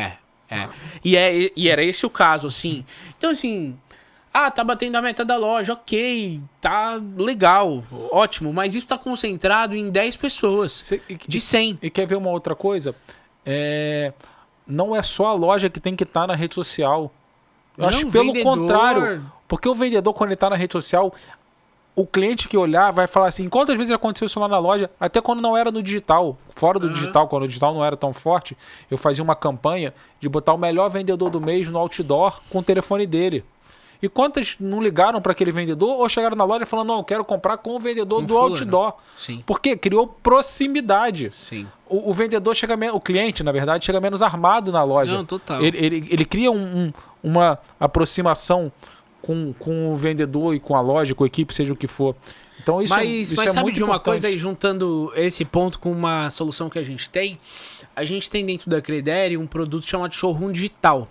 Speaker 2: E era esse o caso, assim. Então, assim, tá batendo a meta da loja, ok, tá legal, ótimo, mas isso tá concentrado em 10 pessoas, de 100.
Speaker 1: E quer ver uma outra coisa? Não é só a loja que tem que estar na rede social. Eu acho pelo contrário, porque o vendedor, quando ele tá na rede social, o cliente que olhar vai falar assim, quantas vezes aconteceu isso lá na loja, até quando não era no digital, fora do digital, quando o digital não era tão forte, eu fazia uma campanha de botar o melhor vendedor do mês no outdoor com o telefone dele. E quantas não ligaram para aquele vendedor ou chegaram na loja falando, não, eu quero comprar com o vendedor do outdoor.
Speaker 2: Sim.
Speaker 1: Porque criou proximidade.
Speaker 2: Sim.
Speaker 1: O vendedor chega menos, o cliente, na verdade, chega menos armado na loja.
Speaker 2: Não, total.
Speaker 1: Ele cria uma aproximação com o vendedor e com a loja, com a equipe, seja o que for. Então isso
Speaker 2: mas
Speaker 1: é
Speaker 2: sabe
Speaker 1: muito
Speaker 2: de uma
Speaker 1: importante.
Speaker 2: coisa aí, juntando esse ponto com uma solução que a gente tem dentro da Credere um produto chamado Showroom Digital.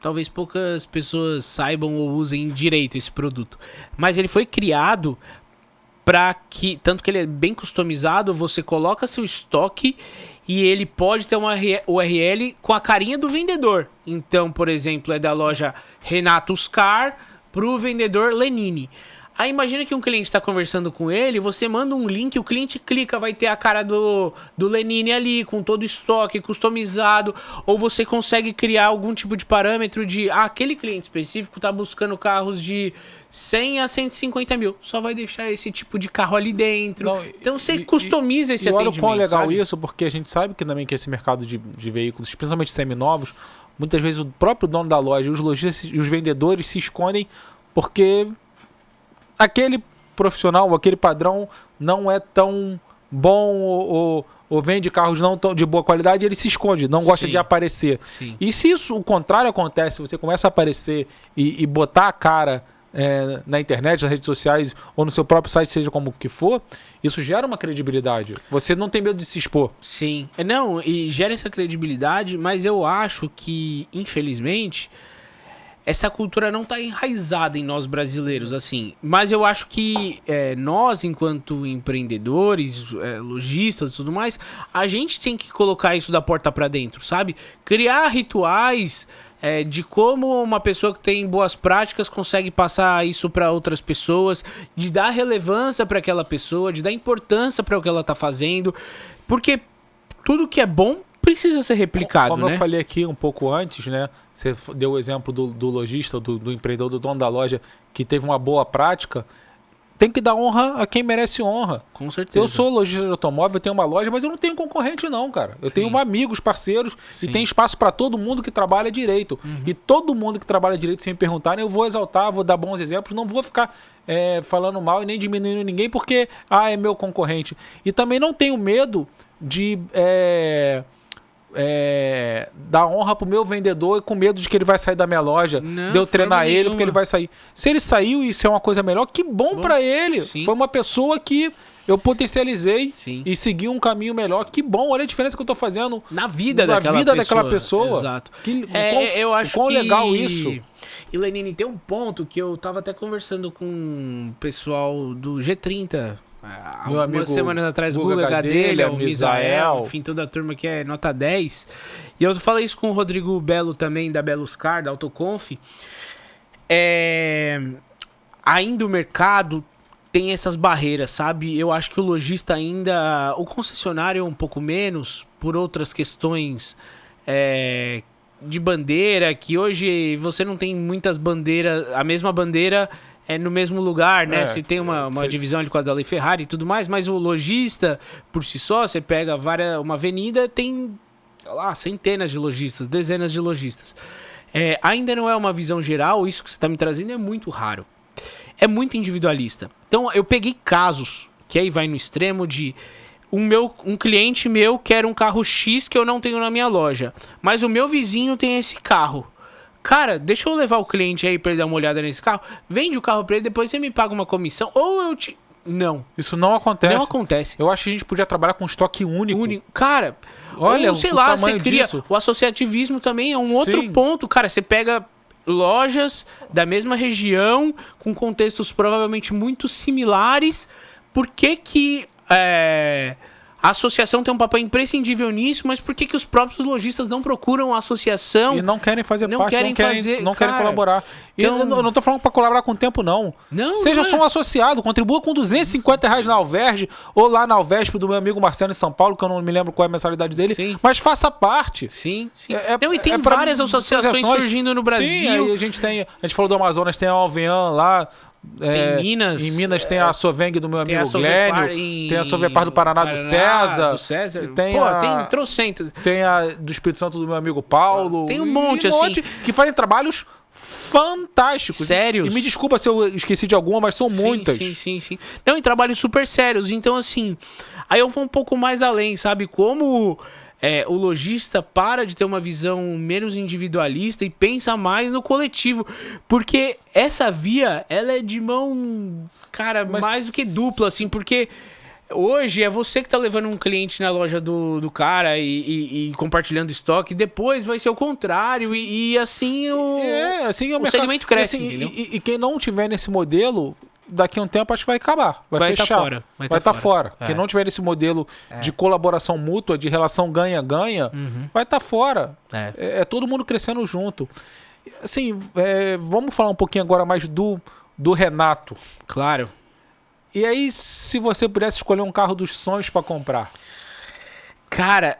Speaker 2: Talvez poucas pessoas saibam ou usem direito esse produto. Mas ele foi criado para que, tanto que ele é bem customizado, você coloca seu estoque e ele pode ter uma URL com a carinha do vendedor. Então, por exemplo, é da loja Renato Uscar para o vendedor Lenine. Aí imagina que um cliente está conversando com ele, você manda um link, o cliente clica, vai ter a cara do Lenine ali, com todo o estoque customizado, ou você consegue criar algum tipo de parâmetro de, aquele cliente específico está buscando carros de 100 a 150 mil, só vai deixar esse tipo de carro ali dentro. Não, então você customiza esse atendimento.
Speaker 1: E olha o quão legal
Speaker 2: sabe?
Speaker 1: isso, porque a gente sabe que também que esse mercado de veículos, principalmente seminovos, muitas vezes o próprio dono da loja, os lojistas e os vendedores se escondem porque... aquele profissional, aquele padrão não é tão bom ou vende carros não tão de boa qualidade, ele se esconde, não gosta de aparecer.
Speaker 2: Sim.
Speaker 1: E se isso, o contrário acontece, você começa a aparecer e botar a cara na internet, nas redes sociais ou no seu próprio site, seja como que for, isso gera uma credibilidade. Você não tem medo de se expor.
Speaker 2: Sim. Não, e gera essa credibilidade, mas eu acho que, infelizmente... essa cultura não está enraizada em nós brasileiros, assim. Mas eu acho que nós, enquanto empreendedores, lojistas e tudo mais, a gente tem que colocar isso da porta para dentro, sabe? Criar rituais de como uma pessoa que tem boas práticas consegue passar isso para outras pessoas, de dar relevância para aquela pessoa, de dar importância para o que ela está fazendo. Porque tudo que é bom precisa ser replicado,
Speaker 1: como
Speaker 2: né?
Speaker 1: eu falei aqui um pouco antes, né? Você deu o exemplo do lojista, do empreendedor, do dono da loja, que teve uma boa prática. Tem que dar honra a quem merece honra.
Speaker 2: Com certeza.
Speaker 1: Eu sou lojista de automóvel, eu tenho uma loja, mas eu não tenho concorrente não, cara. Eu tenho amigos, parceiros, e tem espaço para todo mundo que trabalha direito. E todo mundo que trabalha direito, se me perguntarem, eu vou exaltar, vou dar bons exemplos, não vou ficar falando mal e nem diminuindo ninguém porque, é meu concorrente. E também não tenho medo de... dar honra pro meu vendedor com medo de que ele vai sair da minha loja, de eu treinar ele porque ele vai sair. Se ele saiu e isso é uma coisa melhor, que bom pra ele.
Speaker 2: Sim.
Speaker 1: Foi uma pessoa que eu potencializei
Speaker 2: Sim.
Speaker 1: e segui um caminho melhor. Que bom, olha a diferença que eu tô fazendo
Speaker 2: na vida
Speaker 1: daquela pessoa.
Speaker 2: Exato.
Speaker 1: Eu acho quão legal isso.
Speaker 2: E Lenine, tem um ponto que eu tava até conversando com o pessoal do G30
Speaker 1: meu amigo
Speaker 2: algumas semanas atrás, Guga Gadelha, o Misael, enfim, toda a turma que é nota 10. E eu falei isso com o Rodrigo Belo também, da Beluscar, da Autoconf. Ainda o mercado tem essas barreiras, sabe? Eu acho que o lojista ainda... o concessionário é um pouco menos, por outras questões de bandeira, que hoje você não tem muitas bandeiras, a mesma bandeira... no mesmo lugar, né? Você tem uma divisão ali com a da Lei Ferrari e tudo mais, mas o lojista, por si só, você pega uma avenida, tem, sei lá, centenas de lojistas, dezenas de lojistas. ainda não é uma visão geral, isso que você tá me trazendo é muito raro. É muito individualista. Então, eu peguei casos, que aí vai no extremo de... Um cliente meu quer um carro X que eu não tenho na minha loja, mas o meu vizinho tem esse carro. Cara, deixa eu levar o cliente aí pra ele dar uma olhada nesse carro. Vende o carro pra ele, depois você me paga uma comissão. Ou eu te... Não.
Speaker 1: Isso não acontece.
Speaker 2: Não acontece.
Speaker 1: Eu acho que a gente podia trabalhar com estoque único.
Speaker 2: Cara,
Speaker 1: olha,
Speaker 2: ou, sei lá, você cria...
Speaker 1: disso.
Speaker 2: O associativismo também é um outro
Speaker 1: Sim.
Speaker 2: ponto. Cara, você pega lojas da mesma região, com contextos provavelmente muito similares. Por que a associação tem um papel imprescindível nisso, mas por que os próprios lojistas não procuram a associação?
Speaker 1: E não querem fazer
Speaker 2: Não
Speaker 1: parte,
Speaker 2: querem
Speaker 1: não querem colaborar.
Speaker 2: Então...
Speaker 1: Eu não tô falando para colaborar com o tempo, não. Seja só um associado, contribua com R$250 na Alverge, ou lá na Alvesp do meu amigo Marcelo em São Paulo, que eu não me lembro qual é a mensalidade dele,
Speaker 2: Sim.
Speaker 1: mas faça parte.
Speaker 2: Sim, sim.
Speaker 1: E
Speaker 2: tem várias associações surgindo no Brasil.
Speaker 1: Sim, aí a gente falou do Amazonas, tem a Alvean lá.
Speaker 2: Tem Minas.
Speaker 1: Em Minas tem a Soveng do meu amigo
Speaker 2: Glênio.
Speaker 1: Tem a Sovepar do Paraná do César.
Speaker 2: Tem trocentas.
Speaker 1: Tem a do Espírito Santo do meu amigo Paulo.
Speaker 2: Tem um monte, assim.
Speaker 1: Que fazem trabalhos fantásticos.
Speaker 2: Sérios.
Speaker 1: E me desculpa se eu esqueci de alguma, mas são muitas.
Speaker 2: Sim. Não, em trabalhos super sérios. Então, assim, aí eu vou um pouco mais além, sabe? Como... o lojista para de ter uma visão menos individualista e pensa mais no coletivo. Porque essa via, ela é de mão, cara, mais do que dupla, assim. Porque hoje é você que tá levando um cliente na loja do cara e compartilhando estoque. Depois vai ser o contrário. E assim o segmento cresce, entendeu?
Speaker 1: E quem não tiver nesse modelo... Daqui a um tempo acho que vai acabar. Vai fechar.
Speaker 2: Tá fora.
Speaker 1: Vai estar fora. Quem não tiver esse modelo de colaboração mútua, de relação ganha-ganha, vai estar fora. É todo mundo crescendo junto. Assim, vamos falar um pouquinho agora mais do Renato.
Speaker 2: Claro.
Speaker 1: E aí, se você pudesse escolher um carro dos sonhos para comprar?
Speaker 2: Cara,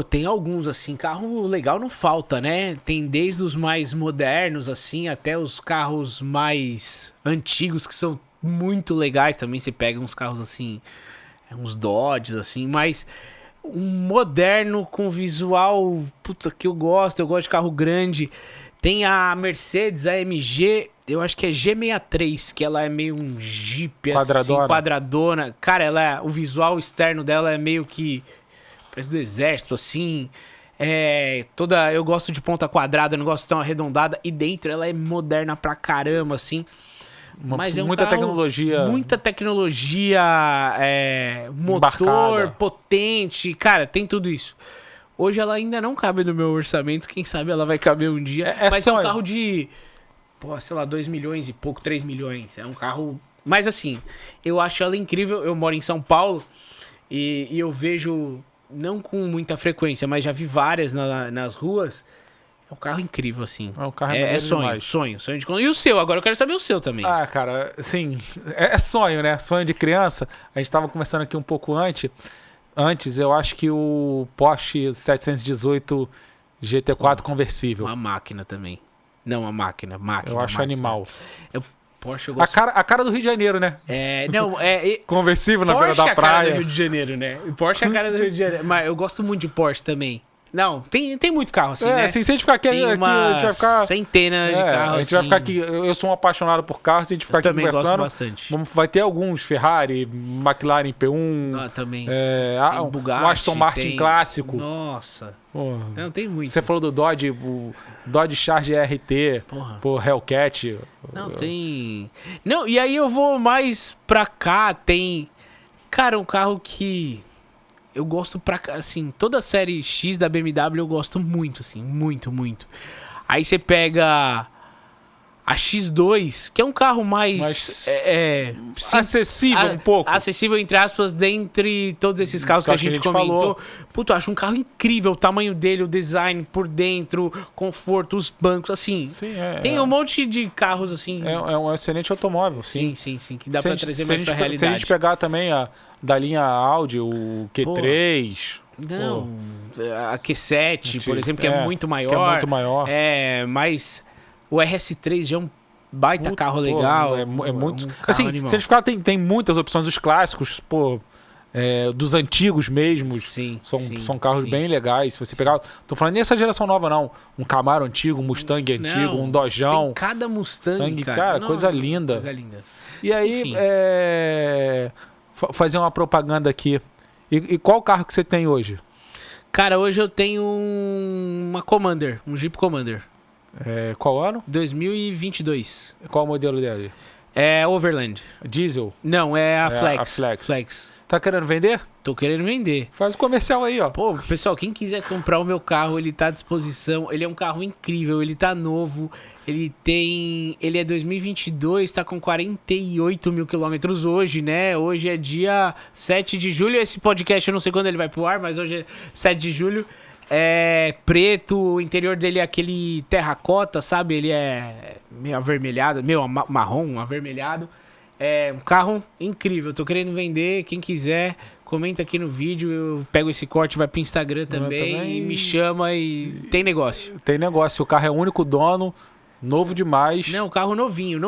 Speaker 2: tem alguns, assim, carro legal não falta, né? Tem desde os mais modernos, assim, até os carros mais antigos, que são muito legais também. Você pega uns carros, assim, uns Dodges, assim, mas um moderno com visual, que eu gosto de carro grande. Tem a Mercedes, a AMG, eu acho que é G63, que ela é meio um Jeep,
Speaker 1: quadradona.
Speaker 2: Assim, quadradona. Cara, o visual externo dela é meio que... parece do exército, assim. Eu gosto de ponta quadrada, não gosto tão arredondada. E dentro ela é moderna pra caramba, assim. Mas
Speaker 1: muita tecnologia.
Speaker 2: Muita tecnologia, motor
Speaker 1: embarcada.
Speaker 2: Potente. Cara, tem tudo isso. Hoje ela ainda não cabe no meu orçamento. Quem sabe ela vai caber um dia. Mas é um carro de, sei lá, 2 milhões e pouco, 3 milhões. É um carro... Mas assim, eu acho ela incrível. Eu moro em São Paulo e eu vejo... não com muita frequência, mas já vi várias nas ruas. É um carro incrível, assim. Sonho de... E o seu? Agora eu quero saber o seu também.
Speaker 1: Ah, cara, assim, é sonho, né? Sonho de criança. A gente tava conversando aqui um pouco antes, eu acho que o Porsche 718 GT4 conversível.
Speaker 2: Uma máquina também. Não, uma máquina.
Speaker 1: Eu acho animal.
Speaker 2: Porsche eu gosto...
Speaker 1: a cara do Rio de Janeiro, né? Conversível na beira da praia.
Speaker 2: Porsche é a cara do Rio de Janeiro, né? Porsche é a cara do Rio de Janeiro. Mas eu gosto muito de Porsche também. Não, tem muito carro assim, né?
Speaker 1: Assim, se a gente ficar aqui, a gente vai ficar...
Speaker 2: centenas de carros,
Speaker 1: a gente vai ficar aqui... Eu sou um apaixonado por carros, se a gente ficar aqui conversando...
Speaker 2: Eu também gosto bastante.
Speaker 1: Vai ter alguns
Speaker 2: Ferrari,
Speaker 1: P1...
Speaker 2: também.
Speaker 1: Bugatti, um Aston Martin clássico.
Speaker 2: Nossa.
Speaker 1: Porra.
Speaker 2: Não, tem muito.
Speaker 1: Você falou do Dodge, o Dodge Charger RT, Hellcat.
Speaker 2: Não, tem... Não, e aí eu vou mais pra cá, tem... Cara, um carro que... eu gosto assim, toda a série X da BMW eu gosto muito, assim, muito, muito. Aí você pega a X2, que é um carro mais
Speaker 1: acessível um pouco.
Speaker 2: Acessível, entre aspas, dentre todos esses carros que a gente comentou. Eu acho um carro incrível, o tamanho dele, o design por dentro, conforto, os bancos, assim.
Speaker 1: Sim,
Speaker 2: tem um monte de carros, assim.
Speaker 1: É um excelente automóvel, sim.
Speaker 2: Sim, que dá pra trazer mais pra realidade.
Speaker 1: Se a gente pegar também da linha Audi, o Q3...
Speaker 2: Não, a Q7, por exemplo, que é muito maior.
Speaker 1: Que é muito maior.
Speaker 2: Mas o RS3 já é um baita carro legal.
Speaker 1: É muito...
Speaker 2: Um
Speaker 1: assim,
Speaker 2: animal.
Speaker 1: se a gente ficar, tem muitas opções. Os clássicos, dos antigos mesmos.
Speaker 2: Sim,
Speaker 1: São carros bem legais. Se você pegar... Tô falando nem essa geração nova, não. Um Camaro antigo, um Mustang antigo, um Dojão.
Speaker 2: Tem cada Mustang, cara. Não,
Speaker 1: coisa linda.
Speaker 2: Coisa linda.
Speaker 1: E aí, fazer uma propaganda aqui. E qual carro que você tem hoje?
Speaker 2: Cara, hoje eu tenho uma Commander, um Jeep Commander.
Speaker 1: Qual ano?
Speaker 2: 2022.
Speaker 1: Qual o modelo dele?
Speaker 2: É Overland.
Speaker 1: Diesel?
Speaker 2: Não, é a
Speaker 1: A
Speaker 2: Flex.
Speaker 1: Flex. Tá querendo vender?
Speaker 2: Tô querendo vender.
Speaker 1: Faz o comercial aí, ó.
Speaker 2: Pô, pessoal, quem quiser comprar o meu carro, ele tá à disposição. Ele é um carro incrível, ele tá novo. Ele é 2022, tá com 48 mil quilômetros hoje, né? Hoje é dia 7 de julho. Esse podcast eu não sei quando ele vai pro ar, mas hoje é 7 de julho. É preto, o interior dele é aquele terracota, sabe? Ele é meio avermelhado, meio marrom, avermelhado. É um carro incrível, tô querendo vender. Quem quiser, comenta aqui no vídeo. Eu pego esse corte, vai pro Instagram também. E me chama e tem negócio.
Speaker 1: Tem negócio, o carro é único dono, novo demais.
Speaker 2: Não, carro novinho.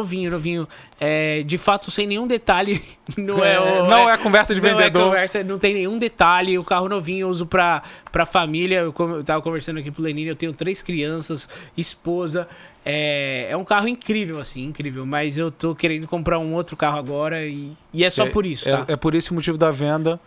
Speaker 2: De fato, sem nenhum detalhe. Não
Speaker 1: é conversa de vendedor.
Speaker 2: Não tem nenhum detalhe. O carro novinho eu uso pra família. Eu tava conversando aqui pro Lenine, eu tenho 3 crianças, esposa. É um carro incrível, assim, incrível. Mas eu tô querendo comprar um outro carro agora e é só por isso, tá?
Speaker 1: É por esse o motivo da venda.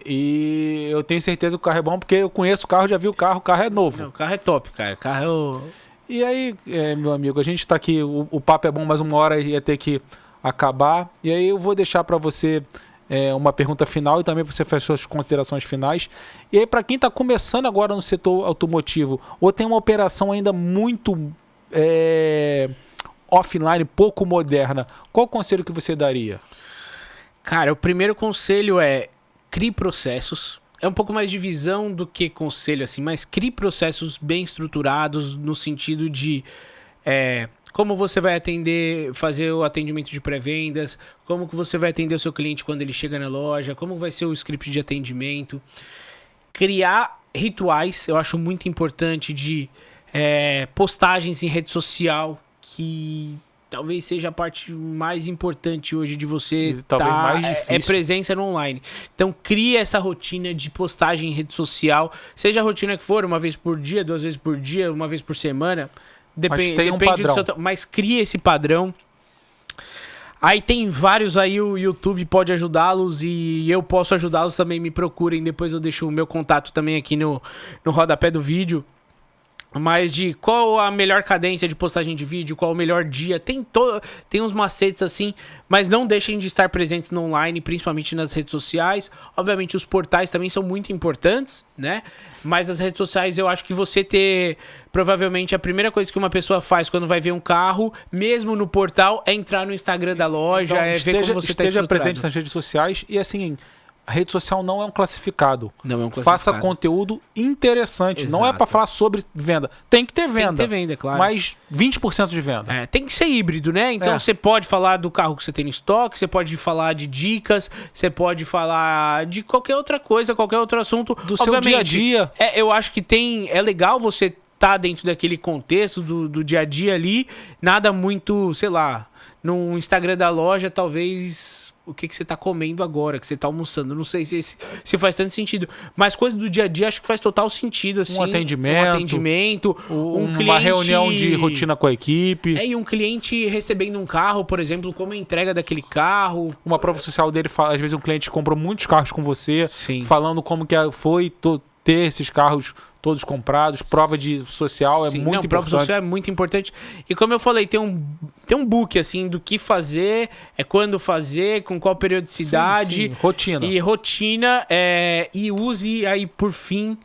Speaker 1: E eu tenho certeza que o carro é bom, porque eu conheço o carro, já vi o carro é novo.
Speaker 2: Não, o carro é top, cara. O carro
Speaker 1: E aí, meu amigo, a gente tá aqui, o papo é bom, mas uma hora ia ter que acabar. E aí eu vou deixar para você uma pergunta final e também para você fazer suas considerações finais. E aí, para quem tá começando agora no setor automotivo, ou tem uma operação ainda muito offline, pouco moderna, qual o conselho que você daria?
Speaker 2: Cara, o primeiro conselho é crie processos. É um pouco mais de visão do que conselho, assim, mas crie processos bem estruturados no sentido de como você vai fazer o atendimento de pré-vendas, como que você vai atender o seu cliente quando ele chega na loja, como vai ser o script de atendimento. Criar rituais, eu acho muito importante, de postagens em rede social, que talvez seja a parte mais importante hoje de você
Speaker 1: mais difícil.
Speaker 2: Presença no online. Então, crie essa rotina de postagem em rede social, seja a rotina que for, 1 vez por dia, 2 vezes por dia, 1 vez por semana.
Speaker 1: Depende um padrão.
Speaker 2: Mas crie esse padrão. Aí tem vários aí, o YouTube pode ajudá-los e eu posso ajudá-los também, me procurem. Depois eu deixo o meu contato também aqui no rodapé do vídeo. Mas de qual a melhor cadência de postagem de vídeo, qual o melhor dia, tem uns macetes assim, mas não deixem de estar presentes no online, principalmente nas redes sociais. Obviamente os portais também são muito importantes, né? Mas as redes sociais eu acho que você provavelmente a primeira coisa que uma pessoa faz quando vai ver um carro, mesmo no portal, é entrar no Instagram da loja,
Speaker 1: então,
Speaker 2: ver como você está
Speaker 1: esteja presente nas redes sociais e assim... A rede social não é um classificado.
Speaker 2: Não é um classificado.
Speaker 1: Faça conteúdo interessante.
Speaker 2: Exato.
Speaker 1: Não é para falar sobre venda. Tem que ter venda.
Speaker 2: Tem que ter venda, claro.
Speaker 1: Mas 20% de venda.
Speaker 2: Tem que ser híbrido, né? Então você pode falar do carro que você tem no estoque, você pode falar de dicas, você pode falar de qualquer outra coisa, qualquer outro assunto.
Speaker 1: Do seu dia a dia.
Speaker 2: Eu acho que é legal você estar dentro daquele contexto do dia a dia ali. Nada muito, sei lá, no Instagram da loja, talvez... O que você tá comendo agora, que você tá almoçando. Não sei se faz tanto sentido. Mas coisas do dia a dia acho que faz total sentido, assim.
Speaker 1: Um atendimento.
Speaker 2: Uma
Speaker 1: cliente... reunião de rotina com a equipe.
Speaker 2: E um cliente recebendo um carro, por exemplo, como a entrega daquele carro.
Speaker 1: Uma prova social dele, às vezes um cliente comprou muitos carros com você.
Speaker 2: Sim.
Speaker 1: Falando como que foi ter esses carros todos comprados, prova de social. Sim, muito importante.
Speaker 2: Prova social é muito importante. E como eu falei, tem um book, assim, do que fazer, quando fazer, com qual periodicidade.
Speaker 1: Sim. Rotina.
Speaker 2: E use aí, por fim,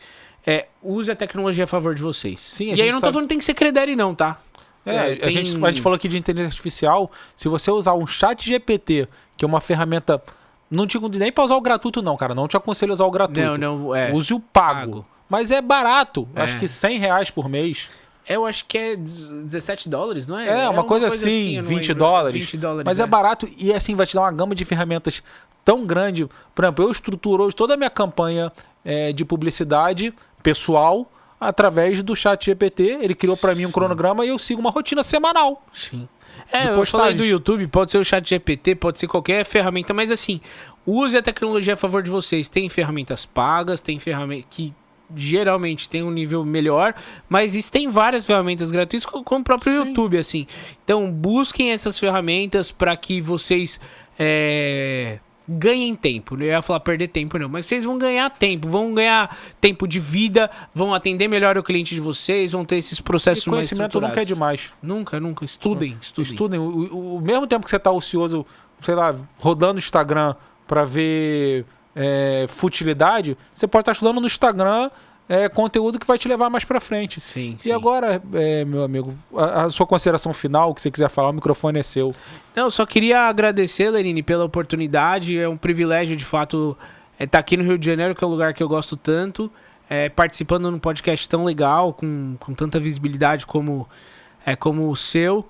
Speaker 2: use a tecnologia a favor de vocês.
Speaker 1: Sim,
Speaker 2: e aí eu não tô falando que tem que ser Credere, não, tá?
Speaker 1: A gente falou aqui de inteligência artificial. Se você usar um chat GPT, que é uma ferramenta... Não digo nem para usar o gratuito, não, cara. Não te aconselho a usar o gratuito.
Speaker 2: Não.
Speaker 1: Use o pago. Mas é barato. Acho que R$100 por mês.
Speaker 2: Eu acho que é $17, não é?
Speaker 1: Uma coisa assim, $20.
Speaker 2: 20 dólares.
Speaker 1: Mas é barato e assim vai te dar uma gama de ferramentas tão grande. Por exemplo, eu estruturo hoje toda a minha campanha de publicidade pessoal através do chat GPT. Ele criou para mim um cronograma e eu sigo uma rotina semanal.
Speaker 2: Sim. Eu falei do YouTube, pode ser o chat GPT, pode ser qualquer ferramenta, mas assim, use a tecnologia a favor de vocês. Tem ferramentas pagas, tem ferramentas que geralmente tem um nível melhor, mas existem várias ferramentas gratuitas, como o próprio YouTube, assim. Então, busquem essas ferramentas para que vocês ganhem tempo. Não ia falar perder tempo, não, mas vocês vão ganhar tempo de vida, vão atender melhor o cliente de vocês, vão ter esses processos mais estruturados.
Speaker 1: Conhecimento nunca é demais.
Speaker 2: Nunca. Estudem.
Speaker 1: O mesmo tempo que você está ocioso, sei lá, rodando o Instagram para ver futilidade, você pode estar estudando no Instagram conteúdo que vai te levar mais para frente.
Speaker 2: Sim.
Speaker 1: Agora, meu amigo, a sua consideração final, que você quiser falar, o microfone é seu.
Speaker 2: Não, só queria agradecer, Lenine, pela oportunidade. É um privilégio, de fato, estar aqui no Rio de Janeiro, que é um lugar que eu gosto tanto, participando num podcast tão legal, com tanta visibilidade como o seu.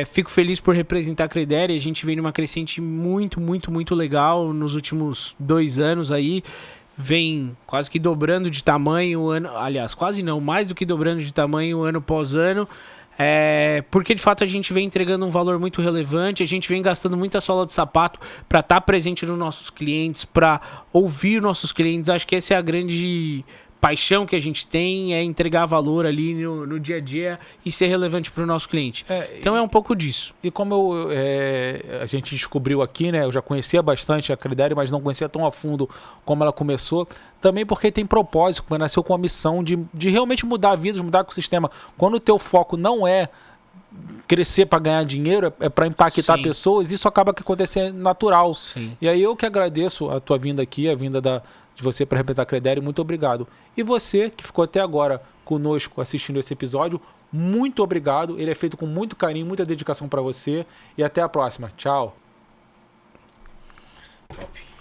Speaker 2: Fico feliz por representar a Credere. A gente vem numa crescente muito, muito, muito legal nos últimos 2 anos aí. Vem quase que dobrando de tamanho, aliás, quase não, mais do que dobrando de tamanho ano após ano. Porque de fato a gente vem entregando um valor muito relevante, a gente vem gastando muita sola de sapato para estar presente nos nossos clientes, para ouvir nossos clientes. Acho que essa é a grande paixão que a gente tem, é entregar valor ali no dia a dia e ser relevante para o nosso cliente. Então é um pouco disso.
Speaker 1: E como a gente descobriu aqui, né? Eu já conhecia bastante a Credere, mas não conhecia tão a fundo como ela começou. Também porque tem propósito, porque nasceu com a missão de realmente mudar vidas, mudar o ecossistema. Quando o teu foco não é crescer para ganhar dinheiro, é para impactar pessoas, isso acaba acontecendo natural.
Speaker 2: Sim.
Speaker 1: E aí eu que agradeço a tua vinda aqui, a vinda de você para representar a Credere, muito obrigado. E você que ficou até agora conosco assistindo esse episódio, muito obrigado. Ele é feito com muito carinho, muita dedicação para você. E até a próxima. Tchau.
Speaker 2: Top.